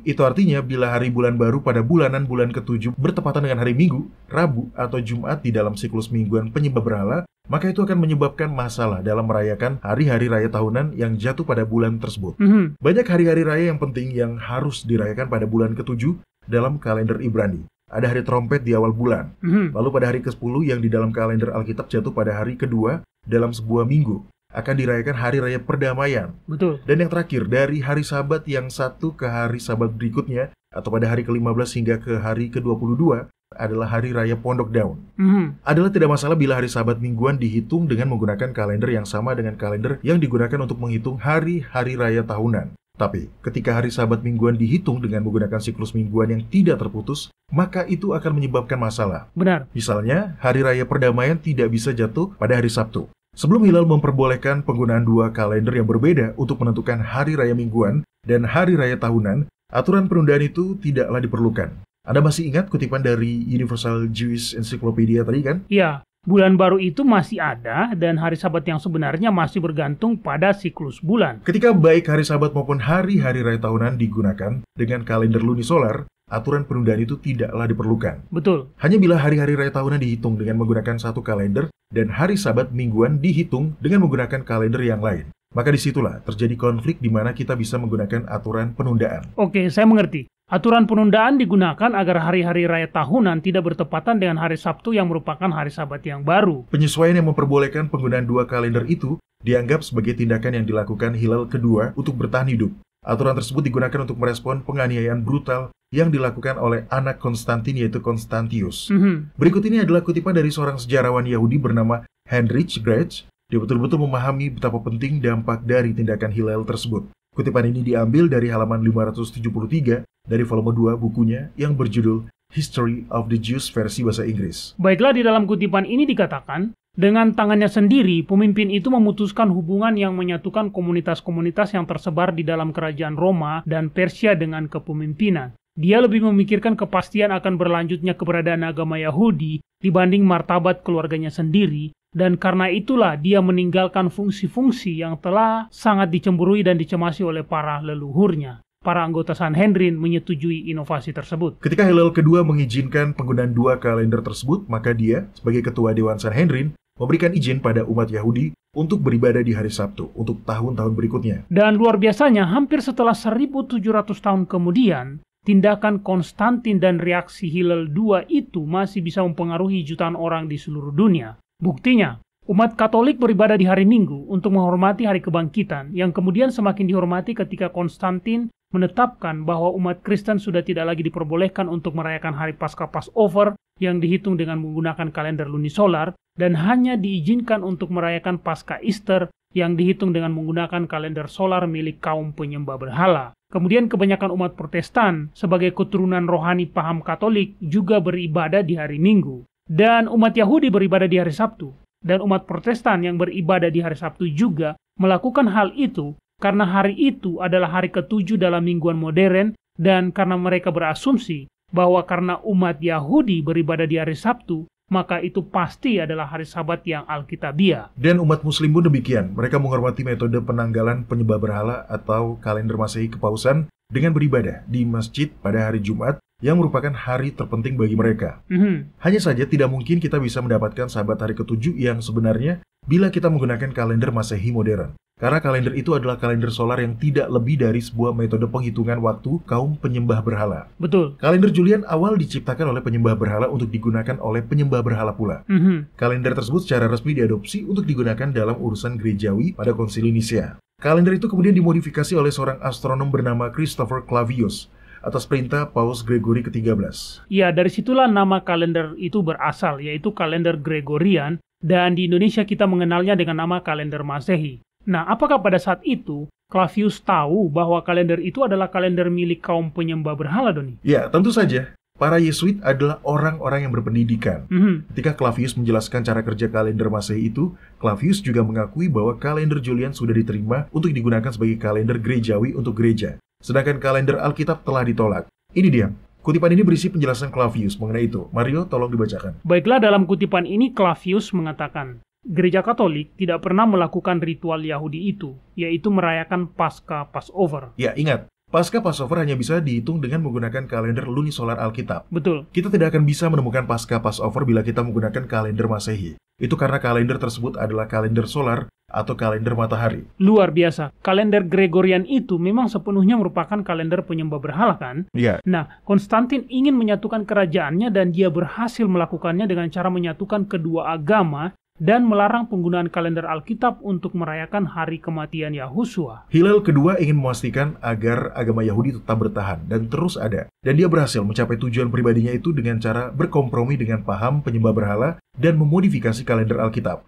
itu artinya bila hari bulan baru pada bulanan bulan ke-7 bertepatan dengan hari Minggu, Rabu, atau Jumat di dalam siklus mingguan penyembah berhala, maka itu akan menyebabkan masalah dalam merayakan hari-hari raya tahunan yang jatuh pada bulan tersebut. Banyak hari-hari raya yang penting yang harus dirayakan pada bulan ke-7 dalam kalender Ibrani. Ada hari trompet di awal bulan. Lalu pada hari ke-10 yang di dalam kalender Alkitab jatuh pada hari kedua dalam sebuah minggu, akan dirayakan hari raya perdamaian. betul. Dan yang terakhir, dari hari Sabat yang satu ke hari Sabat berikutnya, atau pada hari ke-15 hingga ke hari ke-22, adalah hari raya Pondok Daun. Adalah tidak masalah bila hari Sabat mingguan dihitung dengan menggunakan kalender yang sama dengan kalender yang digunakan untuk menghitung hari-hari raya tahunan. Tapi, ketika hari Sabat mingguan dihitung dengan menggunakan siklus mingguan yang tidak terputus, maka itu akan menyebabkan masalah. Benar. Misalnya, hari raya perdamaian tidak bisa jatuh pada hari Sabtu. Sebelum Hillel memperbolehkan penggunaan dua kalender yang berbeda untuk menentukan hari raya mingguan dan hari raya tahunan, aturan penundaan itu tidaklah diperlukan. Anda masih ingat kutipan dari Universal Jewish Encyclopedia tadi kan? Ya, bulan baru itu masih ada dan hari Sabat yang sebenarnya masih bergantung pada siklus bulan. Ketika baik hari Sabat maupun hari-hari raya tahunan digunakan dengan kalender lunisolar, aturan penundaan itu tidaklah diperlukan. Betul. Hanya bila hari-hari raya tahunan dihitung dengan menggunakan satu kalender dan hari Sabat mingguan dihitung dengan menggunakan kalender yang lain, maka disitulah terjadi konflik di mana kita bisa menggunakan aturan penundaan. Oke, saya mengerti. Aturan penundaan digunakan agar hari-hari raya tahunan tidak bertepatan dengan hari Sabtu yang merupakan hari Sabat yang baru. Penyesuaian yang memperbolehkan penggunaan dua kalender itu dianggap sebagai tindakan yang dilakukan Hillel kedua untuk bertahan hidup. Aturan tersebut digunakan untuk merespon penganiayaan brutal yang dilakukan oleh anak Konstantin yaitu Konstantius. Berikut ini adalah kutipan dari seorang sejarawan Yahudi bernama Heinrich Grech. Dia betul-betul memahami betapa penting dampak dari tindakan Hillel tersebut. Kutipan ini diambil dari halaman 573 dari volume 2 bukunya yang berjudul History of the Jews versi bahasa Inggris. Baiklah, di dalam kutipan ini dikatakan, dengan tangannya sendiri, pemimpin itu memutuskan hubungan yang menyatukan komunitas-komunitas yang tersebar di dalam kerajaan Roma dan Persia dengan kepemimpinan. Dia lebih memikirkan kepastian akan berlanjutnya keberadaan agama Yahudi dibanding martabat keluarganya sendiri, dan karena itulah dia meninggalkan fungsi-fungsi yang telah sangat dicemburui dan dicemasi oleh para leluhurnya. Para anggota Sanhedrin menyetujui inovasi tersebut. Ketika Hillel kedua mengizinkan penggunaan dua kalender tersebut, maka dia, sebagai ketua Dewan Sanhedrin, memberikan izin pada umat Yahudi untuk beribadah di hari Sabtu untuk tahun-tahun berikutnya. Dan luar biasanya, hampir setelah 1700 tahun kemudian, tindakan Konstantin dan reaksi Hillel II itu masih bisa mempengaruhi jutaan orang di seluruh dunia. Buktinya, umat Katolik beribadah di hari Minggu untuk menghormati hari kebangkitan, yang kemudian semakin dihormati ketika Konstantin menetapkan bahwa umat Kristen sudah tidak lagi diperbolehkan untuk merayakan hari Paskah Passover yang dihitung dengan menggunakan kalender lunisolar dan hanya diizinkan untuk merayakan Paskah Easter yang dihitung dengan menggunakan kalender solar milik kaum penyembah berhala. Kemudian kebanyakan umat Protestan sebagai keturunan rohani paham Katolik juga beribadah di hari Minggu. Dan umat Yahudi beribadah di hari Sabtu. Dan umat Protestan yang beribadah di hari Sabtu juga melakukan hal itu karena hari itu adalah hari ke-7 dalam mingguan modern dan karena mereka berasumsi bahwa karena umat Yahudi beribadah di hari Sabtu, maka itu pasti adalah hari Sabat yang Alkitabiah. Dan umat Muslim pun demikian. Mereka menghormati metode penanggalan penyembah berhala atau kalender Masehi Kepausan dengan beribadah di masjid pada hari Jumat yang merupakan hari terpenting bagi mereka. Hanya saja tidak mungkin kita bisa mendapatkan Sabat hari ke-7 yang sebenarnya bila kita menggunakan kalender Masehi modern. Karena kalender itu adalah kalender solar yang tidak lebih dari sebuah metode penghitungan waktu kaum penyembah berhala. Betul. Kalender Julian awal diciptakan oleh penyembah berhala untuk digunakan oleh penyembah berhala pula. Kalender tersebut secara resmi diadopsi untuk digunakan dalam urusan gerejawi pada Konsili Nisea. Kalender itu kemudian dimodifikasi oleh seorang astronom bernama Christopher Clavius atas perintah Paus Gregory ke-13. Ya, dari situlah nama kalender itu berasal, yaitu kalender Gregorian, dan di Indonesia kita mengenalnya dengan nama kalender Masehi. Nah, apakah pada saat itu Clavius tahu bahwa kalender itu adalah kalender milik kaum penyembah berhala, Doni? Ya, tentu saja. Para Yesuit adalah orang-orang yang berpendidikan. Ketika Clavius menjelaskan cara kerja kalender Masehi itu, Clavius juga mengakui bahwa kalender Julian sudah diterima untuk digunakan sebagai kalender gerejawi untuk gereja. Sedangkan kalender Alkitab telah ditolak. Ini dia. Kutipan ini berisi penjelasan Clavius mengenai itu. Mario, tolong dibacakan. Baiklah, dalam kutipan ini Clavius mengatakan, Gereja Katolik tidak pernah melakukan ritual Yahudi itu, yaitu merayakan Paskah Passover. Ya, ingat. Paskah Passover hanya bisa dihitung dengan menggunakan kalender lunisolar Alkitab. Betul. Kita tidak akan bisa menemukan Paskah Passover bila kita menggunakan kalender Masehi. Itu karena kalender tersebut adalah kalender solar atau kalender matahari. Luar biasa. Kalender Gregorian itu memang sepenuhnya merupakan kalender penyembah berhala, kan? Iya. Nah, Konstantin ingin menyatukan kerajaannya dan dia berhasil melakukannya dengan cara menyatukan kedua agama dan melarang penggunaan kalender Alkitab untuk merayakan hari kematian Yahusua. Hillel kedua ingin memastikan agar agama Yahudi tetap bertahan dan terus ada. Dan dia berhasil mencapai tujuan pribadinya itu dengan cara berkompromi dengan paham penyembah berhala dan memodifikasi kalender Alkitab.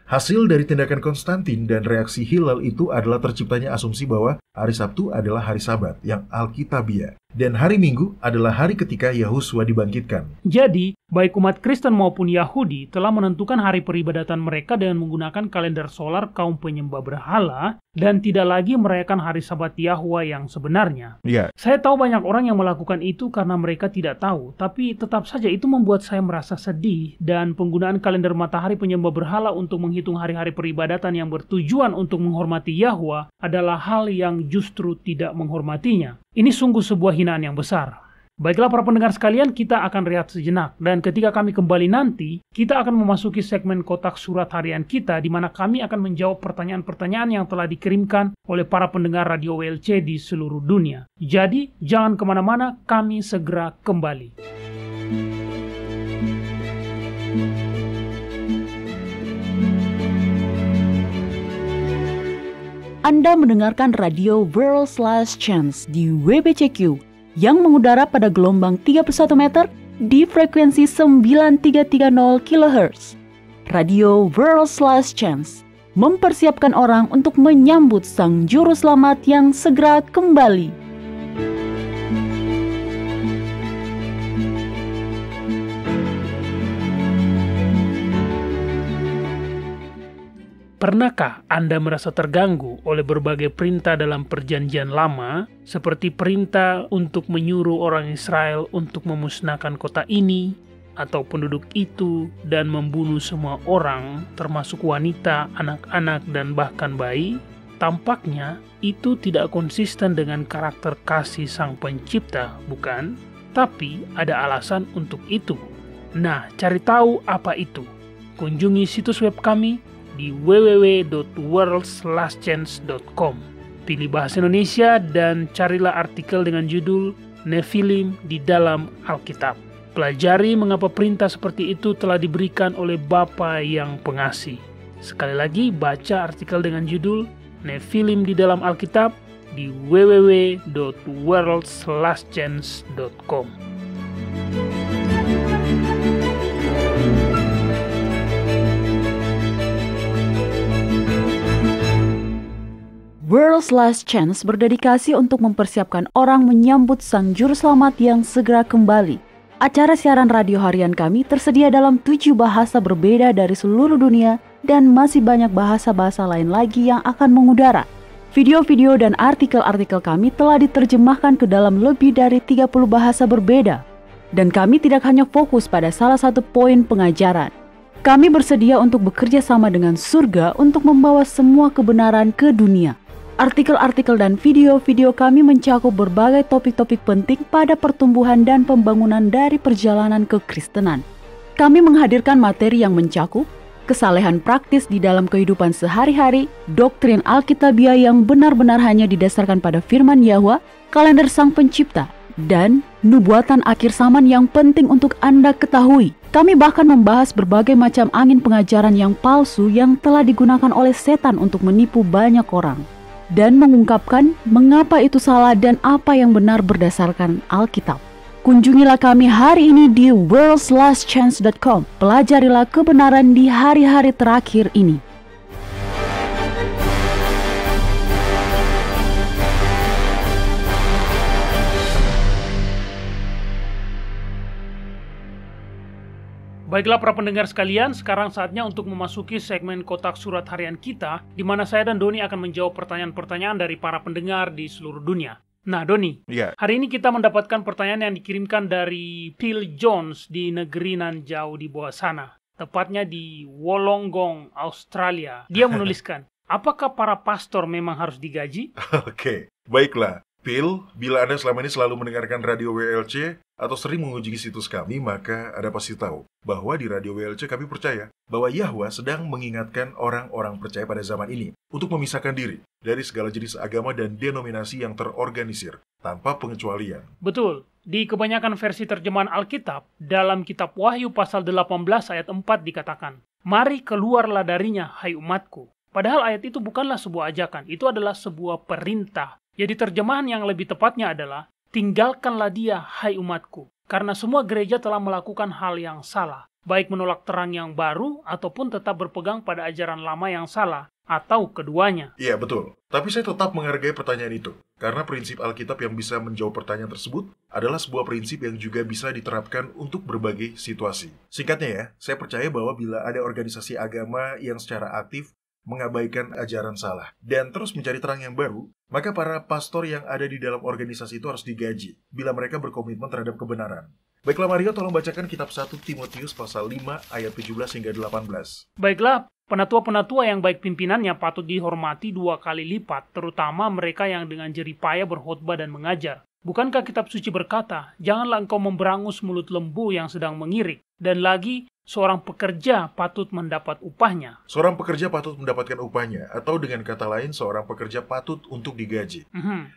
Hasil dari tindakan Konstantin dan reaksi Hillel itu adalah terciptanya asumsi bahwa hari Sabtu adalah hari Sabat yang Alkitabiah. Dan hari Minggu adalah hari ketika Yahusua dibangkitkan. Jadi, baik umat Kristen maupun Yahudi telah menentukan hari peribadatan mereka dengan menggunakan kalender solar kaum penyembah berhala dan tidak lagi merayakan hari Sabat Yahwa yang sebenarnya. Iya. Saya tahu banyak orang yang melakukan itu karena mereka tidak tahu, tapi tetap saja itu membuat saya merasa sedih dan penggunaan kalender matahari penyembah berhala untuk menghitung hari-hari peribadatan yang bertujuan untuk menghormati Yahwa adalah hal yang justru tidak menghormatinya. Ini sungguh sebuah hinaan yang besar. Baiklah para pendengar sekalian, kita akan rehat sejenak. Dan ketika kami kembali nanti, kita akan memasuki segmen kotak surat harian kita, di mana kami akan menjawab pertanyaan-pertanyaan yang telah dikirimkan oleh para pendengar Radio WLC di seluruh dunia. Jadi, jangan kemana-mana, kami segera kembali. Anda mendengarkan radio World's Last Chance di WBCQ yang mengudara pada gelombang 31 meter di frekuensi 9330 kHz. Radio World's Last Chance mempersiapkan orang untuk menyambut Sang Juru Selamat yang segera kembali. Pernahkah Anda merasa terganggu oleh berbagai perintah dalam Perjanjian Lama, seperti perintah untuk menyuruh orang Israel untuk memusnahkan kota ini atau penduduk itu dan membunuh semua orang, termasuk wanita, anak-anak, dan bahkan bayi? Tampaknya itu tidak konsisten dengan karakter kasih Sang Pencipta, bukan? Tapi ada alasan untuk itu. Nah, cari tahu apa itu. Kunjungi situs web kami di www.worldslastchance.com. Pilih bahasa Indonesia dan carilah artikel dengan judul Nephilim di dalam Alkitab. Pelajari mengapa perintah seperti itu telah diberikan oleh Bapa yang pengasih. Sekali lagi, baca artikel dengan judul Nephilim di dalam Alkitab di www.worldslastchance.com. World's Last Chance berdedikasi untuk mempersiapkan orang menyambut Sang Juru Selamat yang segera kembali. Acara siaran radio harian kami tersedia dalam 7 bahasa berbeda dari seluruh dunia dan masih banyak bahasa-bahasa lain lagi yang akan mengudara. Video-video dan artikel-artikel kami telah diterjemahkan ke dalam lebih dari 30 bahasa berbeda. Dan kami tidak hanya fokus pada salah satu poin pengajaran. Kami bersedia untuk bekerja sama dengan surga untuk membawa semua kebenaran ke dunia. Artikel-artikel dan video-video kami mencakup berbagai topik-topik penting pada pertumbuhan dan pembangunan dari perjalanan kekristenan. Kami menghadirkan materi yang mencakup kesalehan praktis di dalam kehidupan sehari-hari, doktrin Alkitabiah yang benar-benar hanya didasarkan pada firman Yahwa, kalender Sang Pencipta, dan nubuatan akhir zaman yang penting untuk Anda ketahui. Kami bahkan membahas berbagai macam angin pengajaran yang palsu yang telah digunakan oleh setan untuk menipu banyak orang. Dan mengungkapkan mengapa itu salah dan apa yang benar berdasarkan Alkitab. Kunjungilah kami hari ini di worldslastchance.com. Pelajarilah kebenaran di hari-hari terakhir ini. Baiklah para pendengar sekalian, sekarang saatnya untuk memasuki segmen kotak surat harian kita, di mana saya dan Doni akan menjawab pertanyaan-pertanyaan dari para pendengar di seluruh dunia. Nah Doni, hari ini kita mendapatkan pertanyaan yang dikirimkan dari Phil Jones di negeri nan jauh di bawah sana, tepatnya di Wollongong, Australia. Dia menuliskan, apakah para pastor memang harus digaji? Oke, baiklah. Phil, bila Anda selama ini selalu mendengarkan Radio WLC atau sering mengunjungi situs kami, maka Anda pasti tahu bahwa di Radio WLC kami percaya bahwa Yahwa sedang mengingatkan orang-orang percaya pada zaman ini untuk memisahkan diri dari segala jenis agama dan denominasi yang terorganisir tanpa pengecualian. Betul. Di kebanyakan versi terjemahan Alkitab, dalam kitab Wahyu pasal 18 ayat 4 dikatakan, "Mari keluarlah darinya, hai umatku." Padahal ayat itu bukanlah sebuah ajakan, itu adalah sebuah perintah. Jadi terjemahan yang lebih tepatnya adalah, tinggalkanlah dia, hai umatku. Karena semua gereja telah melakukan hal yang salah, baik menolak terang yang baru, ataupun tetap berpegang pada ajaran lama yang salah, atau keduanya. Iya, betul. Tapi saya tetap menghargai pertanyaan itu. Karena prinsip Alkitab yang bisa menjawab pertanyaan tersebut adalah sebuah prinsip yang juga bisa diterapkan untuk berbagai situasi. Singkatnya ya, saya percaya bahwa bila ada organisasi agama yang secara aktif mengabaikan ajaran salah dan terus mencari terang yang baru, maka para pastor yang ada di dalam organisasi itu harus digaji bila mereka berkomitmen terhadap kebenaran. Baiklah Mario, tolong bacakan kitab 1 Timotius pasal 5 ayat 17 hingga 18. Baiklah, penatua-penatua yang baik pimpinannya patut dihormati 2 kali lipat, terutama mereka yang dengan jerih payah berkhotbah dan mengajar. Bukankah kitab suci berkata, janganlah engkau memberangus mulut lembu yang sedang mengirik, dan lagi, seorang pekerja patut mendapat upahnya. Seorang pekerja patut mendapatkan upahnya, atau dengan kata lain, seorang pekerja patut untuk digaji.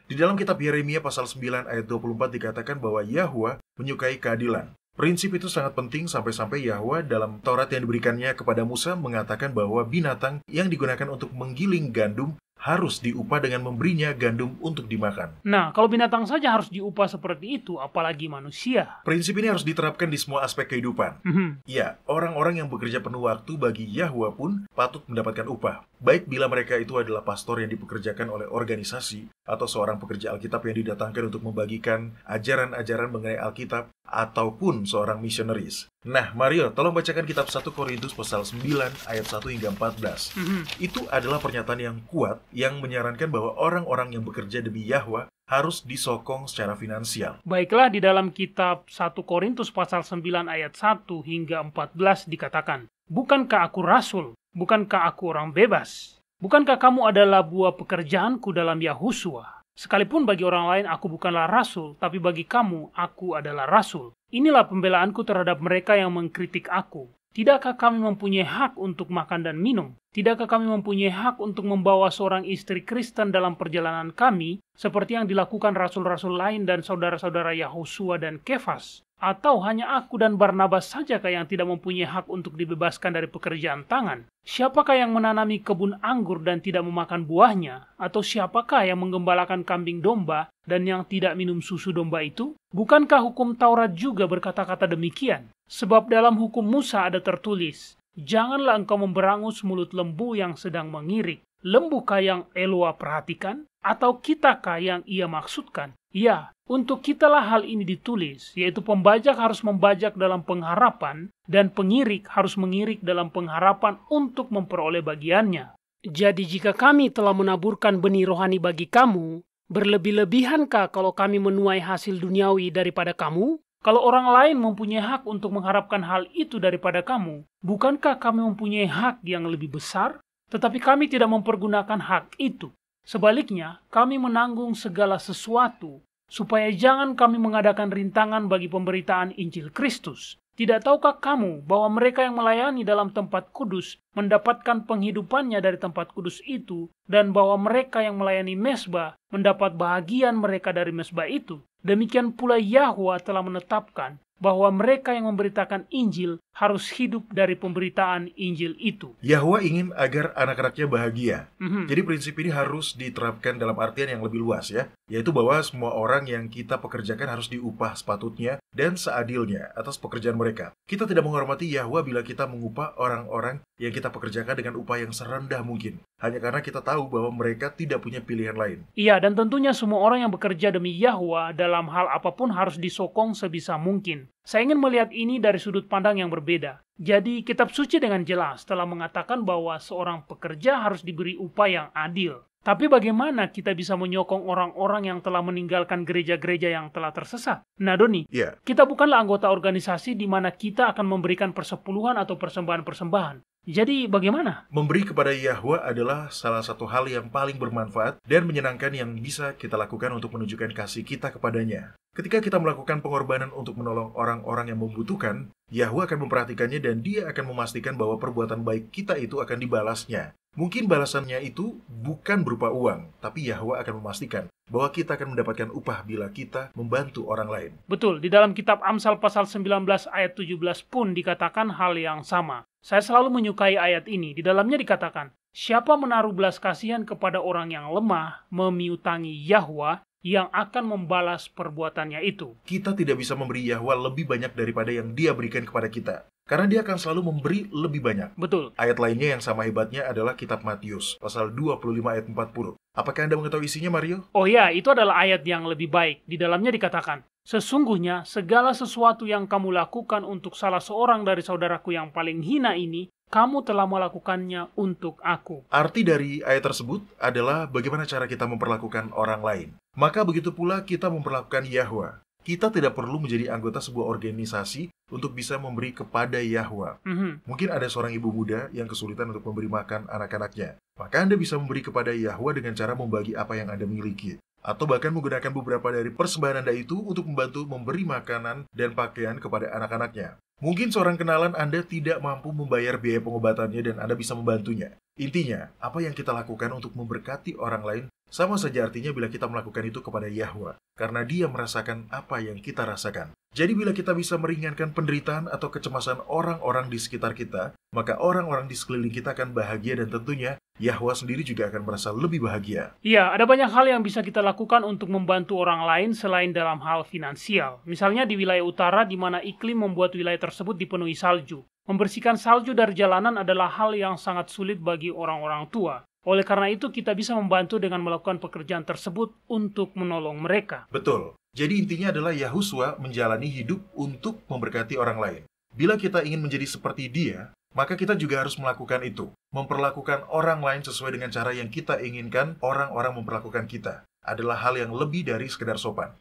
Di dalam kitab Yeremia pasal 9 ayat 24 dikatakan bahwa Yahwa menyukai keadilan. Prinsip itu sangat penting sampai-sampai Yahwa dalam Taurat yang diberikannya kepada Musa mengatakan bahwa binatang yang digunakan untuk menggiling gandum harus diupah dengan memberinya gandum untuk dimakan. Nah, kalau binatang saja harus diupah seperti itu, apalagi manusia. Prinsip ini harus diterapkan di semua aspek kehidupan. Ya, orang-orang yang bekerja penuh waktu bagi Yahwa pun patut mendapatkan upah. Baik bila mereka itu adalah pastor yang dipekerjakan oleh organisasi, atau seorang pekerja Alkitab yang didatangkan untuk membagikan ajaran-ajaran mengenai Alkitab, ataupun seorang misionaris. Nah, Mario, tolong bacakan kitab 1 Korintus pasal 9 ayat 1 hingga 14. Itu adalah pernyataan yang kuat yang menyarankan bahwa orang-orang yang bekerja demi Yahwa harus disokong secara finansial. Baiklah, di dalam kitab 1 Korintus pasal 9 ayat 1 hingga 14 dikatakan, bukankah aku rasul? Bukankah aku orang bebas? Bukankah kamu adalah buah pekerjaanku dalam Yahusua? Sekalipun bagi orang lain aku bukanlah rasul, tapi bagi kamu aku adalah rasul. Inilah pembelaanku terhadap mereka yang mengkritik aku. Tidakkah kami mempunyai hak untuk makan dan minum? Tidakkah kami mempunyai hak untuk membawa seorang istri Kristen dalam perjalanan kami, seperti yang dilakukan rasul-rasul lain dan saudara-saudara Yahosua dan Kefas? Atau hanya aku dan Barnabas sajakah yang tidak mempunyai hak untuk dibebaskan dari pekerjaan tangan? Siapakah yang menanami kebun anggur dan tidak memakan buahnya? Atau siapakah yang menggembalakan kambing domba dan yang tidak minum susu domba itu? Bukankah hukum Taurat juga berkata-kata demikian? Sebab dalam hukum Musa ada tertulis, janganlah engkau memberangus mulut lembu yang sedang mengirik. Lembukah yang Eloa perhatikan? Atau kitakah yang ia maksudkan? Ya, untuk kitalah hal ini ditulis, yaitu pembajak harus membajak dalam pengharapan, dan pengirik harus mengirik dalam pengharapan untuk memperoleh bagiannya. Jadi jika kami telah menaburkan benih rohani bagi kamu, berlebih-lebihankah kalau kami menuai hasil duniawi daripada kamu? Kalau orang lain mempunyai hak untuk mengharapkan hal itu daripada kamu, bukankah kami mempunyai hak yang lebih besar? Tetapi kami tidak mempergunakan hak itu. Sebaliknya, kami menanggung segala sesuatu, supaya jangan kami mengadakan rintangan bagi pemberitaan Injil Kristus. Tidak tahukah kamu bahwa mereka yang melayani dalam tempat kudus mendapatkan penghidupannya dari tempat kudus itu, dan bahwa mereka yang melayani mezbah mendapat bahagian mereka dari mezbah itu? Demikian pula Yahwa telah menetapkan bahwa mereka yang memberitakan Injil harus hidup dari pemberitaan Injil itu. Yahwa ingin agar anak-anaknya bahagia. Jadi prinsip ini harus diterapkan dalam artian yang lebih luas ya, yaitu bahwa semua orang yang kita pekerjakan harus diupah sepatutnya dan seadilnya atas pekerjaan mereka. Kita tidak menghormati Yahwa bila kita mengupah orang-orang yang kita pekerjakan dengan upah yang serendah mungkin, hanya karena kita tahu bahwa mereka tidak punya pilihan lain. Iya, dan tentunya semua orang yang bekerja demi Yahwa dalam hal apapun harus disokong sebisa mungkin. Saya ingin melihat ini dari sudut pandang yang berbeda. berbeda. Jadi kitab suci dengan jelas telah mengatakan bahwa seorang pekerja harus diberi upah yang adil. Tapi bagaimana kita bisa menyokong orang-orang yang telah meninggalkan gereja-gereja yang telah tersesat? Nah Doni, kita bukanlah anggota organisasi di mana kita akan memberikan persepuluhan atau persembahan-persembahan. Jadi bagaimana? Memberi kepada Yahwa adalah salah satu hal yang paling bermanfaat dan menyenangkan yang bisa kita lakukan untuk menunjukkan kasih kita kepadanya. Ketika kita melakukan pengorbanan untuk menolong orang-orang yang membutuhkan, Yahwa akan memperhatikannya dan Dia akan memastikan bahwa perbuatan baik kita itu akan dibalasnya. Mungkin balasannya itu bukan berupa uang, tapi Yahwa akan memastikan bahwa kita akan mendapatkan upah bila kita membantu orang lain. Betul, di dalam kitab Amsal pasal 19 ayat 17 pun dikatakan hal yang sama. Saya selalu menyukai ayat ini. Di dalamnya dikatakan, siapa menaruh belas kasihan kepada orang yang lemah, memiutangi Yahwa yang akan membalas perbuatannya itu. Kita tidak bisa memberi Yahwa lebih banyak daripada yang Dia berikan kepada kita. Karena Dia akan selalu memberi lebih banyak. Betul. Ayat lainnya yang sama hebatnya adalah kitab Matius, pasal 25 ayat 40. Apakah Anda mengetahui isinya, Mario? Oh ya, itu adalah ayat yang lebih baik. Di dalamnya dikatakan, sesungguhnya segala sesuatu yang kamu lakukan untuk salah seorang dari saudaraku yang paling hina ini, kamu telah melakukannya untuk aku. Arti dari ayat tersebut adalah bagaimana cara kita memperlakukan orang lain. Maka begitu pula kita memperlakukan Yahwa. Kita tidak perlu menjadi anggota sebuah organisasi untuk bisa memberi kepada Yahwa. Mungkin ada seorang ibu muda yang kesulitan untuk memberi makan anak-anaknya. Maka Anda bisa memberi kepada Yahwa dengan cara membagi apa yang Anda miliki. Atau bahkan menggunakan beberapa dari persembahan Anda itu untuk membantu memberi makanan dan pakaian kepada anak-anaknya. Mungkin seorang kenalan Anda tidak mampu membayar biaya pengobatannya dan Anda bisa membantunya. Intinya, apa yang kita lakukan untuk memberkati orang lain sama saja artinya bila kita melakukan itu kepada Yahwa, karena Dia merasakan apa yang kita rasakan. Jadi bila kita bisa meringankan penderitaan atau kecemasan orang-orang di sekitar kita, maka orang-orang di sekeliling kita akan bahagia dan tentunya Yahwa sendiri juga akan merasa lebih bahagia. Iya, ada banyak hal yang bisa kita lakukan untuk membantu orang lain selain dalam hal finansial. Misalnya di wilayah utara di mana iklim membuat wilayah tersebut dipenuhi salju. Membersihkan salju dari jalanan adalah hal yang sangat sulit bagi orang-orang tua. Oleh karena itu, kita bisa membantu dengan melakukan pekerjaan tersebut untuk menolong mereka. Betul. Jadi intinya adalah Yahuswa menjalani hidup untuk memberkati orang lain. Bila kita ingin menjadi seperti Dia, maka kita juga harus melakukan itu. Memperlakukan orang lain sesuai dengan cara yang kita inginkan orang-orang memperlakukan kita. Adalah hal yang lebih dari sekedar sopan.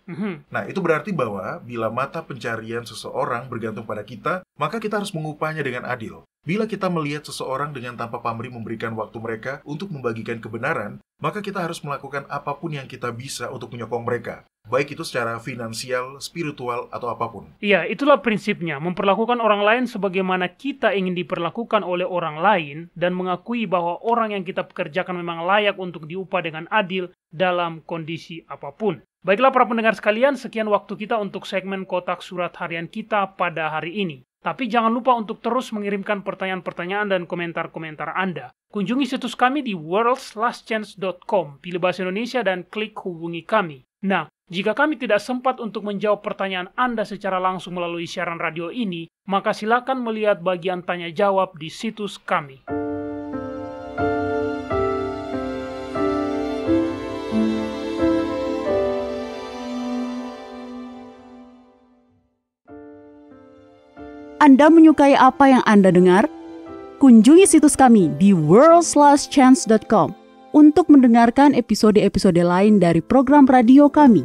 Nah, itu berarti bahwa bila mata pencarian seseorang bergantung pada kita, maka kita harus mengupahnya dengan adil. Bila kita melihat seseorang dengan tanpa pamrih memberikan waktu mereka untuk membagikan kebenaran, maka kita harus melakukan apapun yang kita bisa untuk menyokong mereka. Baik itu secara finansial, spiritual, atau apapun. Iya, itulah prinsipnya. Memperlakukan orang lain sebagaimana kita ingin diperlakukan oleh orang lain dan mengakui bahwa orang yang kita pekerjakan memang layak untuk diupah dengan adil dalam kondisi apapun. Baiklah para pendengar sekalian, sekian waktu kita untuk segmen Kotak Surat Harian kita pada hari ini. Tapi jangan lupa untuk terus mengirimkan pertanyaan-pertanyaan dan komentar-komentar Anda. Kunjungi situs kami di worldslastchance.com, pilih bahasa Indonesia dan klik hubungi kami. Nah, jika kami tidak sempat untuk menjawab pertanyaan Anda secara langsung melalui siaran radio ini, maka silakan melihat bagian tanya jawab di situs kami. Anda menyukai apa yang Anda dengar? Kunjungi situs kami di worldslastchance.com untuk mendengarkan episode-episode lain dari program radio kami.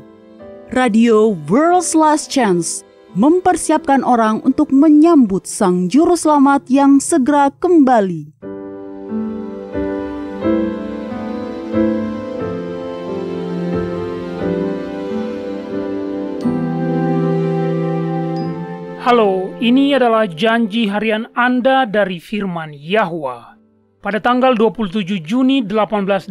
Radio World's Last Chance mempersiapkan orang untuk menyambut Sang Juru Selamat yang segera kembali. Halo, ini adalah janji harian Anda dari firman Yahwa. Pada tanggal 27 Juni 1880,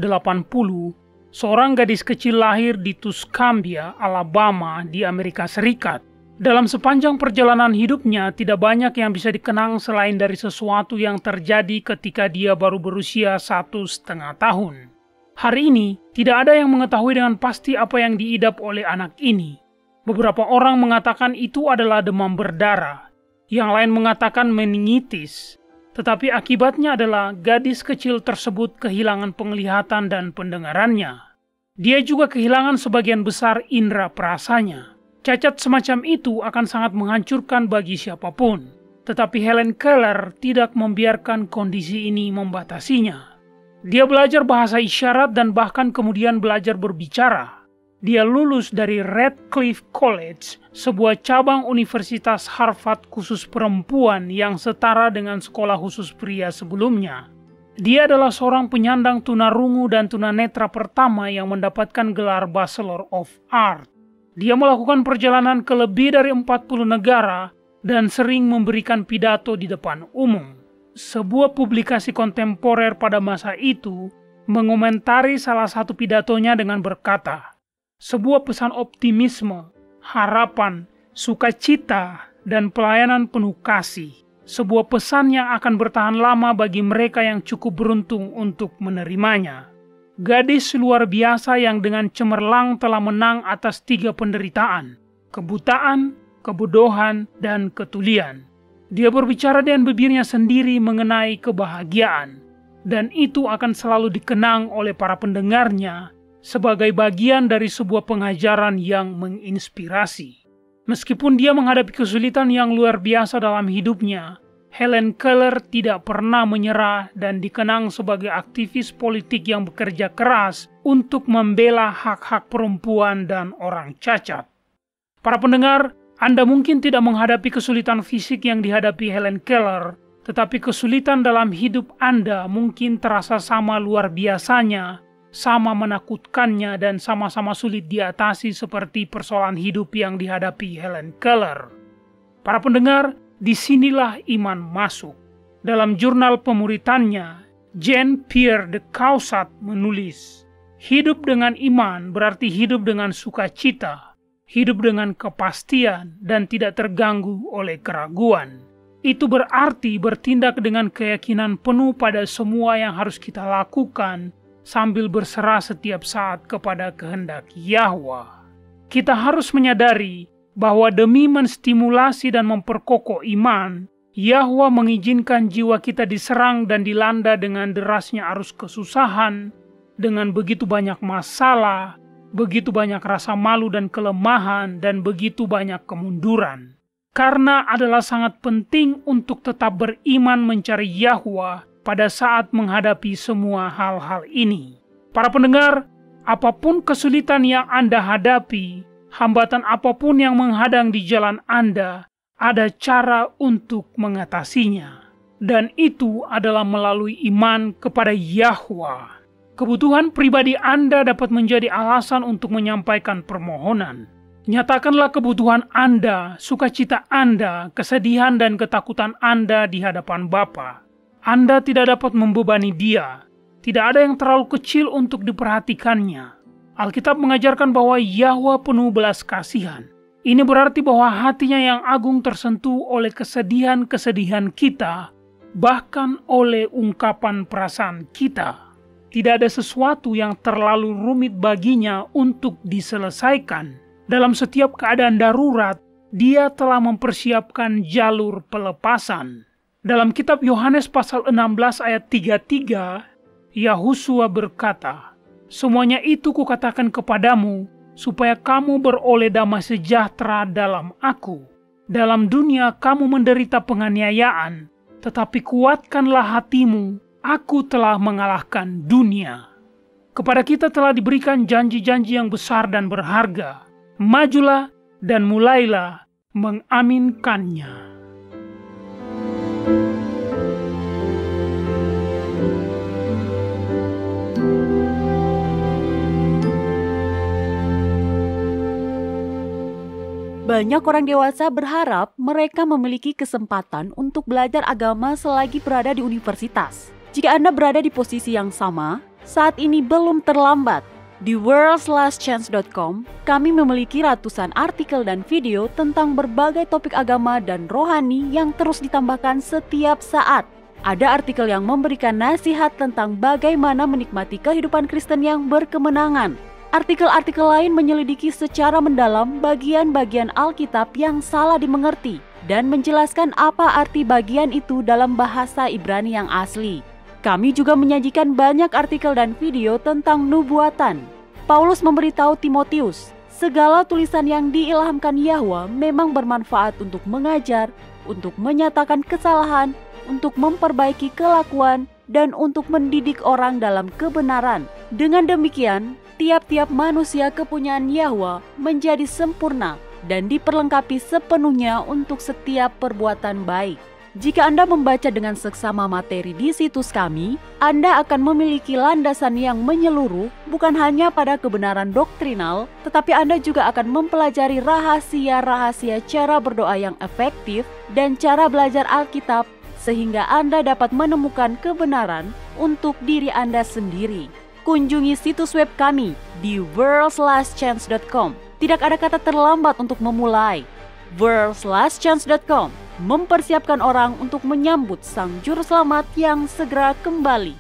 seorang gadis kecil lahir di Tuscumbia, Alabama, di Amerika Serikat. Dalam sepanjang perjalanan hidupnya, tidak banyak yang bisa dikenang selain dari sesuatu yang terjadi ketika dia baru berusia 1,5 tahun. Hari ini, tidak ada yang mengetahui dengan pasti apa yang diidap oleh anak ini. Beberapa orang mengatakan itu adalah demam berdarah, yang lain mengatakan meningitis, tetapi akibatnya adalah gadis kecil tersebut kehilangan penglihatan dan pendengarannya. Dia juga kehilangan sebagian besar indera perasanya. Cacat semacam itu akan sangat menghancurkan bagi siapapun. Tetapi Helen Keller tidak membiarkan kondisi ini membatasinya. Dia belajar bahasa isyarat dan bahkan kemudian belajar berbicara. Dia lulus dari Radcliffe College, sebuah cabang Universitas Harvard khusus perempuan yang setara dengan sekolah khusus pria sebelumnya. Dia adalah seorang penyandang tunarungu dan tunanetra pertama yang mendapatkan gelar Bachelor of Art. Dia melakukan perjalanan ke lebih dari 40 negara dan sering memberikan pidato di depan umum. Sebuah publikasi kontemporer pada masa itu mengomentari salah satu pidatonya dengan berkata, "Sebuah pesan optimisme, harapan, sukacita, dan pelayanan penuh kasih. Sebuah pesan yang akan bertahan lama bagi mereka yang cukup beruntung untuk menerimanya." Gadis luar biasa yang dengan cemerlang telah menang atas 3 penderitaan, kebutaan, kebodohan, dan ketulian. Dia berbicara dengan bibirnya sendiri mengenai kebahagiaan, dan itu akan selalu dikenang oleh para pendengarnya sebagai bagian dari sebuah pengajaran yang menginspirasi. Meskipun dia menghadapi kesulitan yang luar biasa dalam hidupnya, Helen Keller tidak pernah menyerah dan dikenang sebagai aktivis politik yang bekerja keras untuk membela hak-hak perempuan dan orang cacat. Para pendengar, Anda mungkin tidak menghadapi kesulitan fisik yang dihadapi Helen Keller, tetapi kesulitan dalam hidup Anda mungkin terasa sama luar biasanya, sama menakutkannya, dan sama-sama sulit diatasi seperti persoalan hidup yang dihadapi Helen Keller. Para pendengar, disinilah iman masuk. Dalam jurnal pemuritannya, Jean-Pierre de Caussat menulis, "Hidup dengan iman berarti hidup dengan sukacita, hidup dengan kepastian dan tidak terganggu oleh keraguan. Itu berarti bertindak dengan keyakinan penuh pada semua yang harus kita lakukan, sambil berserah setiap saat kepada kehendak Yahwa." Kita harus menyadari bahwa demi menstimulasi dan memperkokoh iman, Yahwa mengizinkan jiwa kita diserang dan dilanda dengan derasnya arus kesusahan, dengan begitu banyak masalah, begitu banyak rasa malu dan kelemahan, dan begitu banyak kemunduran. Karena adalah sangat penting untuk tetap beriman mencari Yahwa pada saat menghadapi semua hal-hal ini. Para pendengar, apapun kesulitan yang Anda hadapi, hambatan apapun yang menghadang di jalan Anda, ada cara untuk mengatasinya. Dan itu adalah melalui iman kepada Yahwa. Kebutuhan pribadi Anda dapat menjadi alasan untuk menyampaikan permohonan. Nyatakanlah kebutuhan Anda, sukacita Anda, kesedihan dan ketakutan Anda di hadapan Bapa. Anda tidak dapat membebani Dia. Tidak ada yang terlalu kecil untuk diperhatikannya. Alkitab mengajarkan bahwa Yahwa penuh belas kasihan. Ini berarti bahwa hatinya yang agung tersentuh oleh kesedihan-kesedihan kita, bahkan oleh ungkapan perasaan kita. Tidak ada sesuatu yang terlalu rumit baginya untuk diselesaikan. Dalam setiap keadaan darurat, Dia telah mempersiapkan jalur pelepasan. Dalam kitab Yohanes pasal 16 ayat 33, Yahusua berkata, "Semuanya itu kukatakan kepadamu, supaya kamu beroleh damai sejahtera dalam Aku. Dalam dunia kamu menderita penganiayaan, tetapi kuatkanlah hatimu, Aku telah mengalahkan dunia." Kepada kita telah diberikan janji-janji yang besar dan berharga. Majulah dan mulailah mengaminkannya. Banyak orang dewasa berharap mereka memiliki kesempatan untuk belajar agama selagi berada di universitas. Jika Anda berada di posisi yang sama, saat ini belum terlambat. Di worldslastchance.com, kami memiliki ratusan artikel dan video tentang berbagai topik agama dan rohani yang terus ditambahkan setiap saat. Ada artikel yang memberikan nasihat tentang bagaimana menikmati kehidupan Kristen yang berkemenangan. Artikel-artikel lain menyelidiki secara mendalam bagian-bagian Alkitab yang salah dimengerti dan menjelaskan apa arti bagian itu dalam bahasa Ibrani yang asli. Kami juga menyajikan banyak artikel dan video tentang nubuatan. Paulus memberitahu Timotius, segala tulisan yang diilhamkan Yahwa memang bermanfaat untuk mengajar, untuk menyatakan kesalahan, untuk memperbaiki kelakuan, dan untuk mendidik orang dalam kebenaran. Dengan demikian, tiap-tiap manusia kepunyaan Yahwa menjadi sempurna dan diperlengkapi sepenuhnya untuk setiap perbuatan baik. Jika Anda membaca dengan seksama materi di situs kami, Anda akan memiliki landasan yang menyeluruh bukan hanya pada kebenaran doktrinal, tetapi Anda juga akan mempelajari rahasia-rahasia cara berdoa yang efektif dan cara belajar Alkitab sehingga Anda dapat menemukan kebenaran untuk diri Anda sendiri. Kunjungi situs web kami di worldslastchance.com. Tidak ada kata terlambat untuk memulai. worldslastchance.com mempersiapkan orang untuk menyambut Sang Juru Selamat yang segera kembali.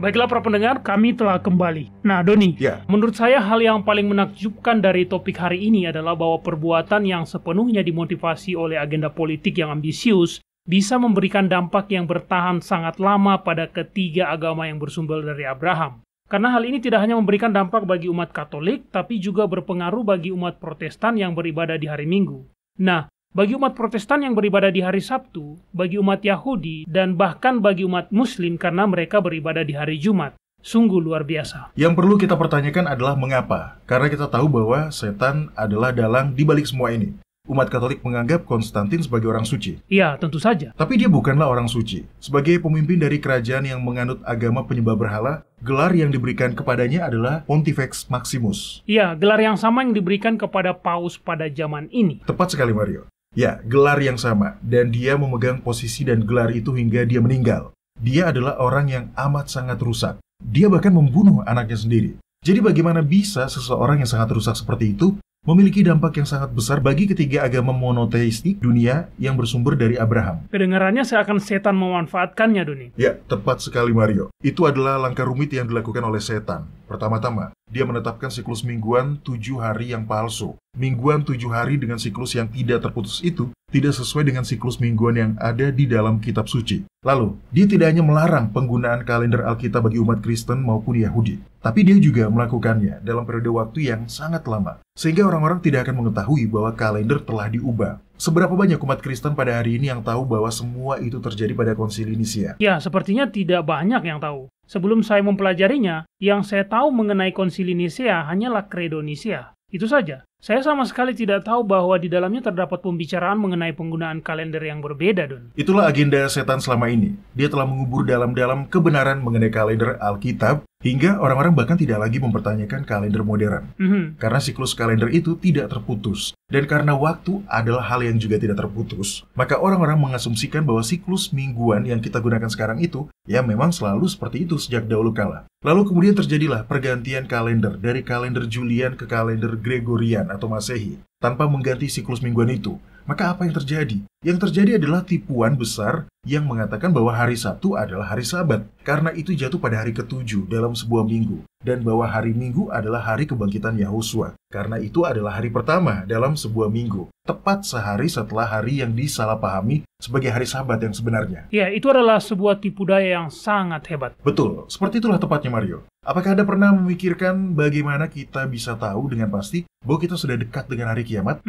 Baiklah para pendengar, kami telah kembali. Nah Doni, menurut saya hal yang paling menakjubkan dari topik hari ini adalah bahwa perbuatan yang sepenuhnya dimotivasi oleh agenda politik yang ambisius bisa memberikan dampak yang bertahan sangat lama pada ketiga agama yang bersumber dari Abraham. Karena hal ini tidak hanya memberikan dampak bagi umat Katolik, tapi juga berpengaruh bagi umat Protestan yang beribadah di hari Minggu. Nah, bagi umat Protestan yang beribadah di hari Sabtu, bagi umat Yahudi, dan bahkan bagi umat Muslim karena mereka beribadah di hari Jumat. Sungguh luar biasa. Yang perlu kita pertanyakan adalah mengapa? Karena kita tahu bahwa setan adalah dalang di balik semua ini. Umat Katolik menganggap Konstantin sebagai orang suci. Iya, tentu saja. Tapi dia bukanlah orang suci. Sebagai pemimpin dari kerajaan yang menganut agama penyembah berhala, gelar yang diberikan kepadanya adalah Pontifex Maximus. Iya, gelar yang sama yang diberikan kepada Paus pada zaman ini. Tepat sekali, Mario. Ya, gelar yang sama. Dan dia memegang posisi dan gelar itu hingga dia meninggal. Dia adalah orang yang amat sangat rusak. Dia bahkan membunuh anaknya sendiri. Jadi bagaimana bisa seseorang yang sangat rusak seperti itu memiliki dampak yang sangat besar bagi ketiga agama monoteistik dunia yang bersumber dari Abraham? Kedengarannya seakan setan memanfaatkannya, Doni. Ya, tepat sekali, Mario. Itu adalah langkah rumit yang dilakukan oleh setan. Pertama-tama, dia menetapkan siklus mingguan 7 hari yang palsu. Mingguan 7 hari dengan siklus yang tidak terputus itu tidak sesuai dengan siklus mingguan yang ada di dalam kitab suci. Lalu, dia tidak hanya melarang penggunaan kalender Alkitab bagi umat Kristen maupun Yahudi, tapi dia juga melakukannya dalam periode waktu yang sangat lama, sehingga orang-orang tidak akan mengetahui bahwa kalender telah diubah. Seberapa banyak umat Kristen pada hari ini yang tahu bahwa semua itu terjadi pada konsili Nisia? Ya, sepertinya tidak banyak yang tahu. Sebelum saya mempelajarinya, yang saya tahu mengenai konsili Nisea hanyalah Credo Nisea. Itu saja. Saya sama sekali tidak tahu bahwa di dalamnya terdapat pembicaraan mengenai penggunaan kalender yang berbeda, Don. Itulah agenda setan selama ini. Dia telah mengubur dalam-dalam kebenaran mengenai kalender Alkitab, hingga orang-orang bahkan tidak lagi mempertanyakan kalender modern. Karena siklus kalender itu tidak terputus. Dan karena waktu adalah hal yang juga tidak terputus, maka orang-orang mengasumsikan bahwa siklus mingguan yang kita gunakan sekarang itu, ya memang selalu seperti itu sejak dahulu kala. Lalu kemudian terjadilah pergantian kalender dari kalender Julian ke kalender Gregorian atau Masehi, tanpa mengganti siklus mingguan itu. Maka apa yang terjadi? Yang terjadi adalah tipuan besar yang mengatakan bahwa hari Sabtu adalah hari Sabat, karena itu jatuh pada hari ke-7 dalam sebuah minggu, dan bahwa hari Minggu adalah hari kebangkitan Yahusua, karena itu adalah hari pertama dalam sebuah minggu, tepat sehari setelah hari yang disalahpahami sebagai hari Sabat yang sebenarnya. Ya, itu adalah sebuah tipu daya yang sangat hebat. Betul, seperti itulah tepatnya, Mario. Apakah Anda pernah memikirkan bagaimana kita bisa tahu dengan pasti bahwa kita sudah dekat dengan hari kiamat?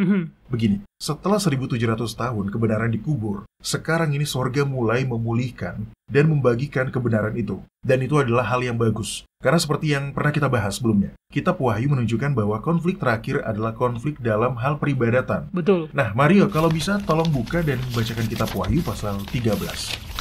Begini, setelah 1700 tahun kebenaran dikubur, sekarang ini sorga mulai memulihkan dan membagikan kebenaran itu. Dan itu adalah hal yang bagus. Karena seperti yang pernah kita bahas sebelumnya, kitab Wahyu menunjukkan bahwa konflik terakhir adalah konflik dalam hal peribadatan. Betul. Nah, Mario, kalau bisa tolong buka dan bacakan kitab Wahyu pasal 13.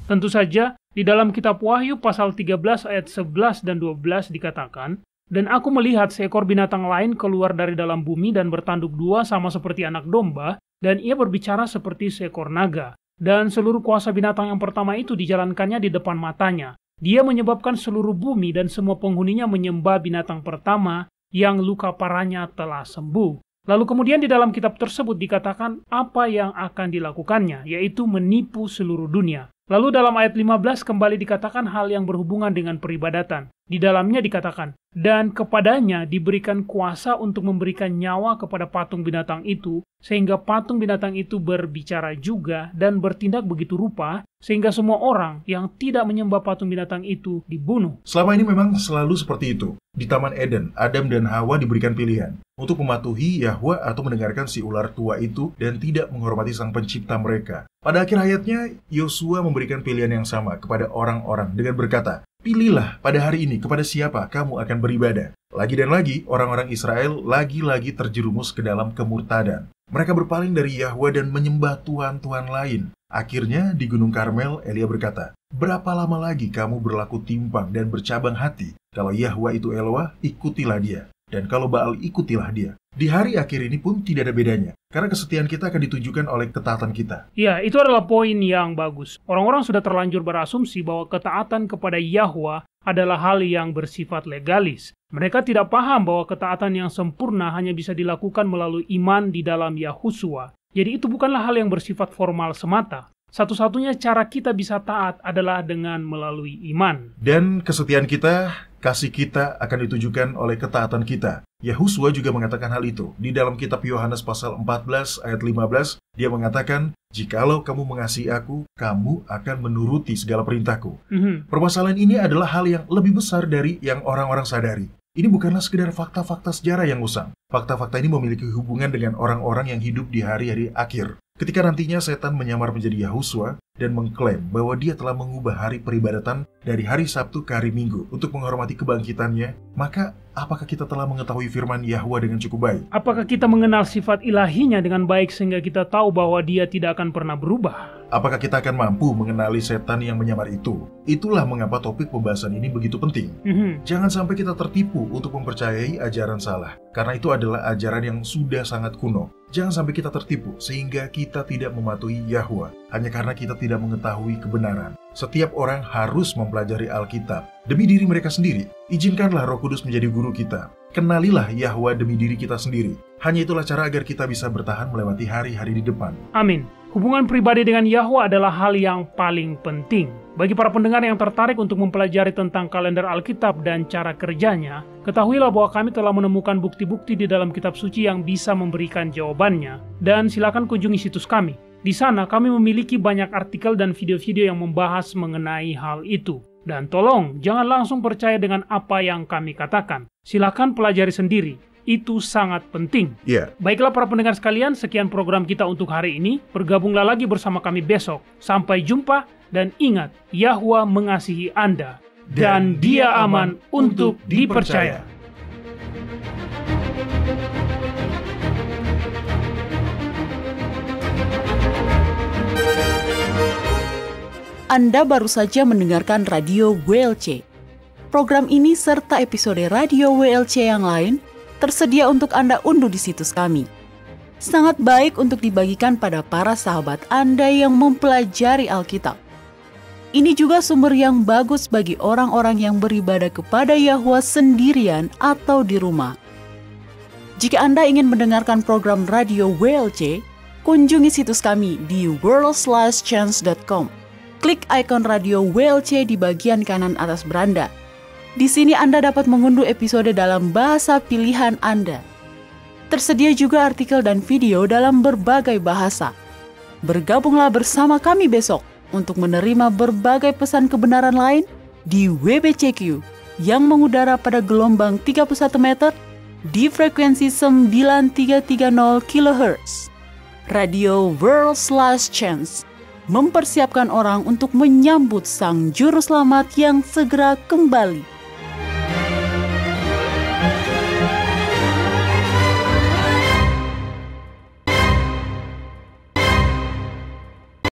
Tentu saja, di dalam kitab Wahyu pasal 13 ayat 11 dan 12 dikatakan, "Dan aku melihat seekor binatang lain keluar dari dalam bumi dan bertanduk dua sama seperti anak domba, dan ia berbicara seperti seekor naga. Dan seluruh kuasa binatang yang pertama itu dijalankannya di depan matanya. Dia menyebabkan seluruh bumi dan semua penghuninya menyembah binatang pertama yang luka parahnya telah sembuh." Lalu kemudian di dalam kitab tersebut dikatakan apa yang akan dilakukannya, yaitu menipu seluruh dunia. Lalu dalam ayat 15 kembali dikatakan hal yang berhubungan dengan peribadatan. Di dalamnya dikatakan, dan kepadanya diberikan kuasa untuk memberikan nyawa kepada patung binatang itu, sehingga patung binatang itu berbicara juga dan bertindak begitu rupa, sehingga semua orang yang tidak menyembah patung binatang itu dibunuh. Selama ini memang selalu seperti itu. Di Taman Eden, Adam dan Hawa diberikan pilihan untuk mematuhi Yahwa atau mendengarkan si ular tua itu dan tidak menghormati sang pencipta mereka. Pada akhir hayatnya, Yosua memberikan pilihan yang sama kepada orang-orang dengan berkata, "Pilihlah pada hari ini kepada siapa kamu akan beribadah." Lagi dan lagi, orang-orang Israel lagi-lagi terjerumus ke dalam kemurtadan. Mereka berpaling dari Yahwa dan menyembah tuhan-tuhan lain. Akhirnya di Gunung Karmel, Elia berkata, "Berapa lama lagi kamu berlaku timpang dan bercabang hati? Kalau Yahwa itu Eloah, ikutilah dia. Dan kalau Baal, ikutilah dia." Di hari akhir ini pun tidak ada bedanya, karena kesetiaan kita akan ditujukan oleh ketaatan kita. Ya, itu adalah poin yang bagus. Orang-orang sudah terlanjur berasumsi bahwa ketaatan kepada Yahwa adalah hal yang bersifat legalis. Mereka tidak paham bahwa ketaatan yang sempurna hanya bisa dilakukan melalui iman di dalam Yahusua. Jadi itu bukanlah hal yang bersifat formal semata. Satu-satunya cara kita bisa taat adalah dengan melalui iman. Dan kesetiaan kita, kasih kita akan ditujukan oleh ketaatan kita. Yahusua juga mengatakan hal itu. Di dalam kitab Yohanes pasal 14 ayat 15, dia mengatakan, "Jikalau kamu mengasihi aku, kamu akan menuruti segala perintahku." Permasalahan ini adalah hal yang lebih besar dari yang orang-orang sadari. Ini bukanlah sekedar fakta-fakta sejarah yang usang. Fakta-fakta ini memiliki hubungan dengan orang-orang yang hidup di hari-hari akhir. Ketika nantinya setan menyamar menjadi Yahusua dan mengklaim bahwa dia telah mengubah hari peribadatan dari hari Sabtu ke hari Minggu untuk menghormati kebangkitannya, maka apakah kita telah mengetahui firman Yahwa dengan cukup baik? Apakah kita mengenal sifat ilahinya dengan baik sehingga kita tahu bahwa dia tidak akan pernah berubah? Apakah kita akan mampu mengenali setan yang menyamar itu? Itulah mengapa topik pembahasan ini begitu penting. Jangan sampai kita tertipu untuk mempercayai ajaran salah, karena itu adalah ajaran yang sudah sangat kuno. Jangan sampai kita tertipu sehingga kita tidak mematuhi Yahwa hanya karena kita tidak mengetahui kebenaran. Setiap orang harus mempelajari Alkitab demi diri mereka sendiri. Izinkanlah Roh Kudus menjadi guru kita. Kenalilah Yahwa demi diri kita sendiri. Hanya itulah cara agar kita bisa bertahan melewati hari-hari di depan. Amin. Hubungan pribadi dengan Yahwa adalah hal yang paling penting. Bagi para pendengar yang tertarik untuk mempelajari tentang kalender Alkitab dan cara kerjanya, ketahuilah bahwa kami telah menemukan bukti-bukti di dalam kitab suci yang bisa memberikan jawabannya, dan silakan kunjungi situs kami. Di sana kami memiliki banyak artikel dan video-video yang membahas mengenai hal itu. Dan tolong, jangan langsung percaya dengan apa yang kami katakan. Silakan pelajari sendiri. Itu sangat penting. Baiklah para pendengar sekalian, sekian program kita untuk hari ini. Bergabunglah lagi bersama kami besok. Sampai jumpa, dan ingat, Yahwa mengasihi Anda. Dan Dia aman untuk dipercaya. Anda baru saja mendengarkan Radio WLC. Program ini serta episode Radio WLC yang lain tersedia untuk Anda unduh di situs kami. Sangat baik untuk dibagikan pada para sahabat Anda yang mempelajari Alkitab. Ini juga sumber yang bagus bagi orang-orang yang beribadah kepada Yahwa sendirian atau di rumah. Jika Anda ingin mendengarkan program Radio WLC, kunjungi situs kami di worldslastchance.com. Klik ikon Radio WLC di bagian kanan atas beranda. Di sini Anda dapat mengunduh episode dalam bahasa pilihan Anda. Tersedia juga artikel dan video dalam berbagai bahasa. Bergabunglah bersama kami besok untuk menerima berbagai pesan kebenaran lain di WBCQ yang mengudara pada gelombang 31 meter di frekuensi 9330 kHz. Radio World/Chance mempersiapkan orang untuk menyambut Sang Juru Selamat yang segera kembali.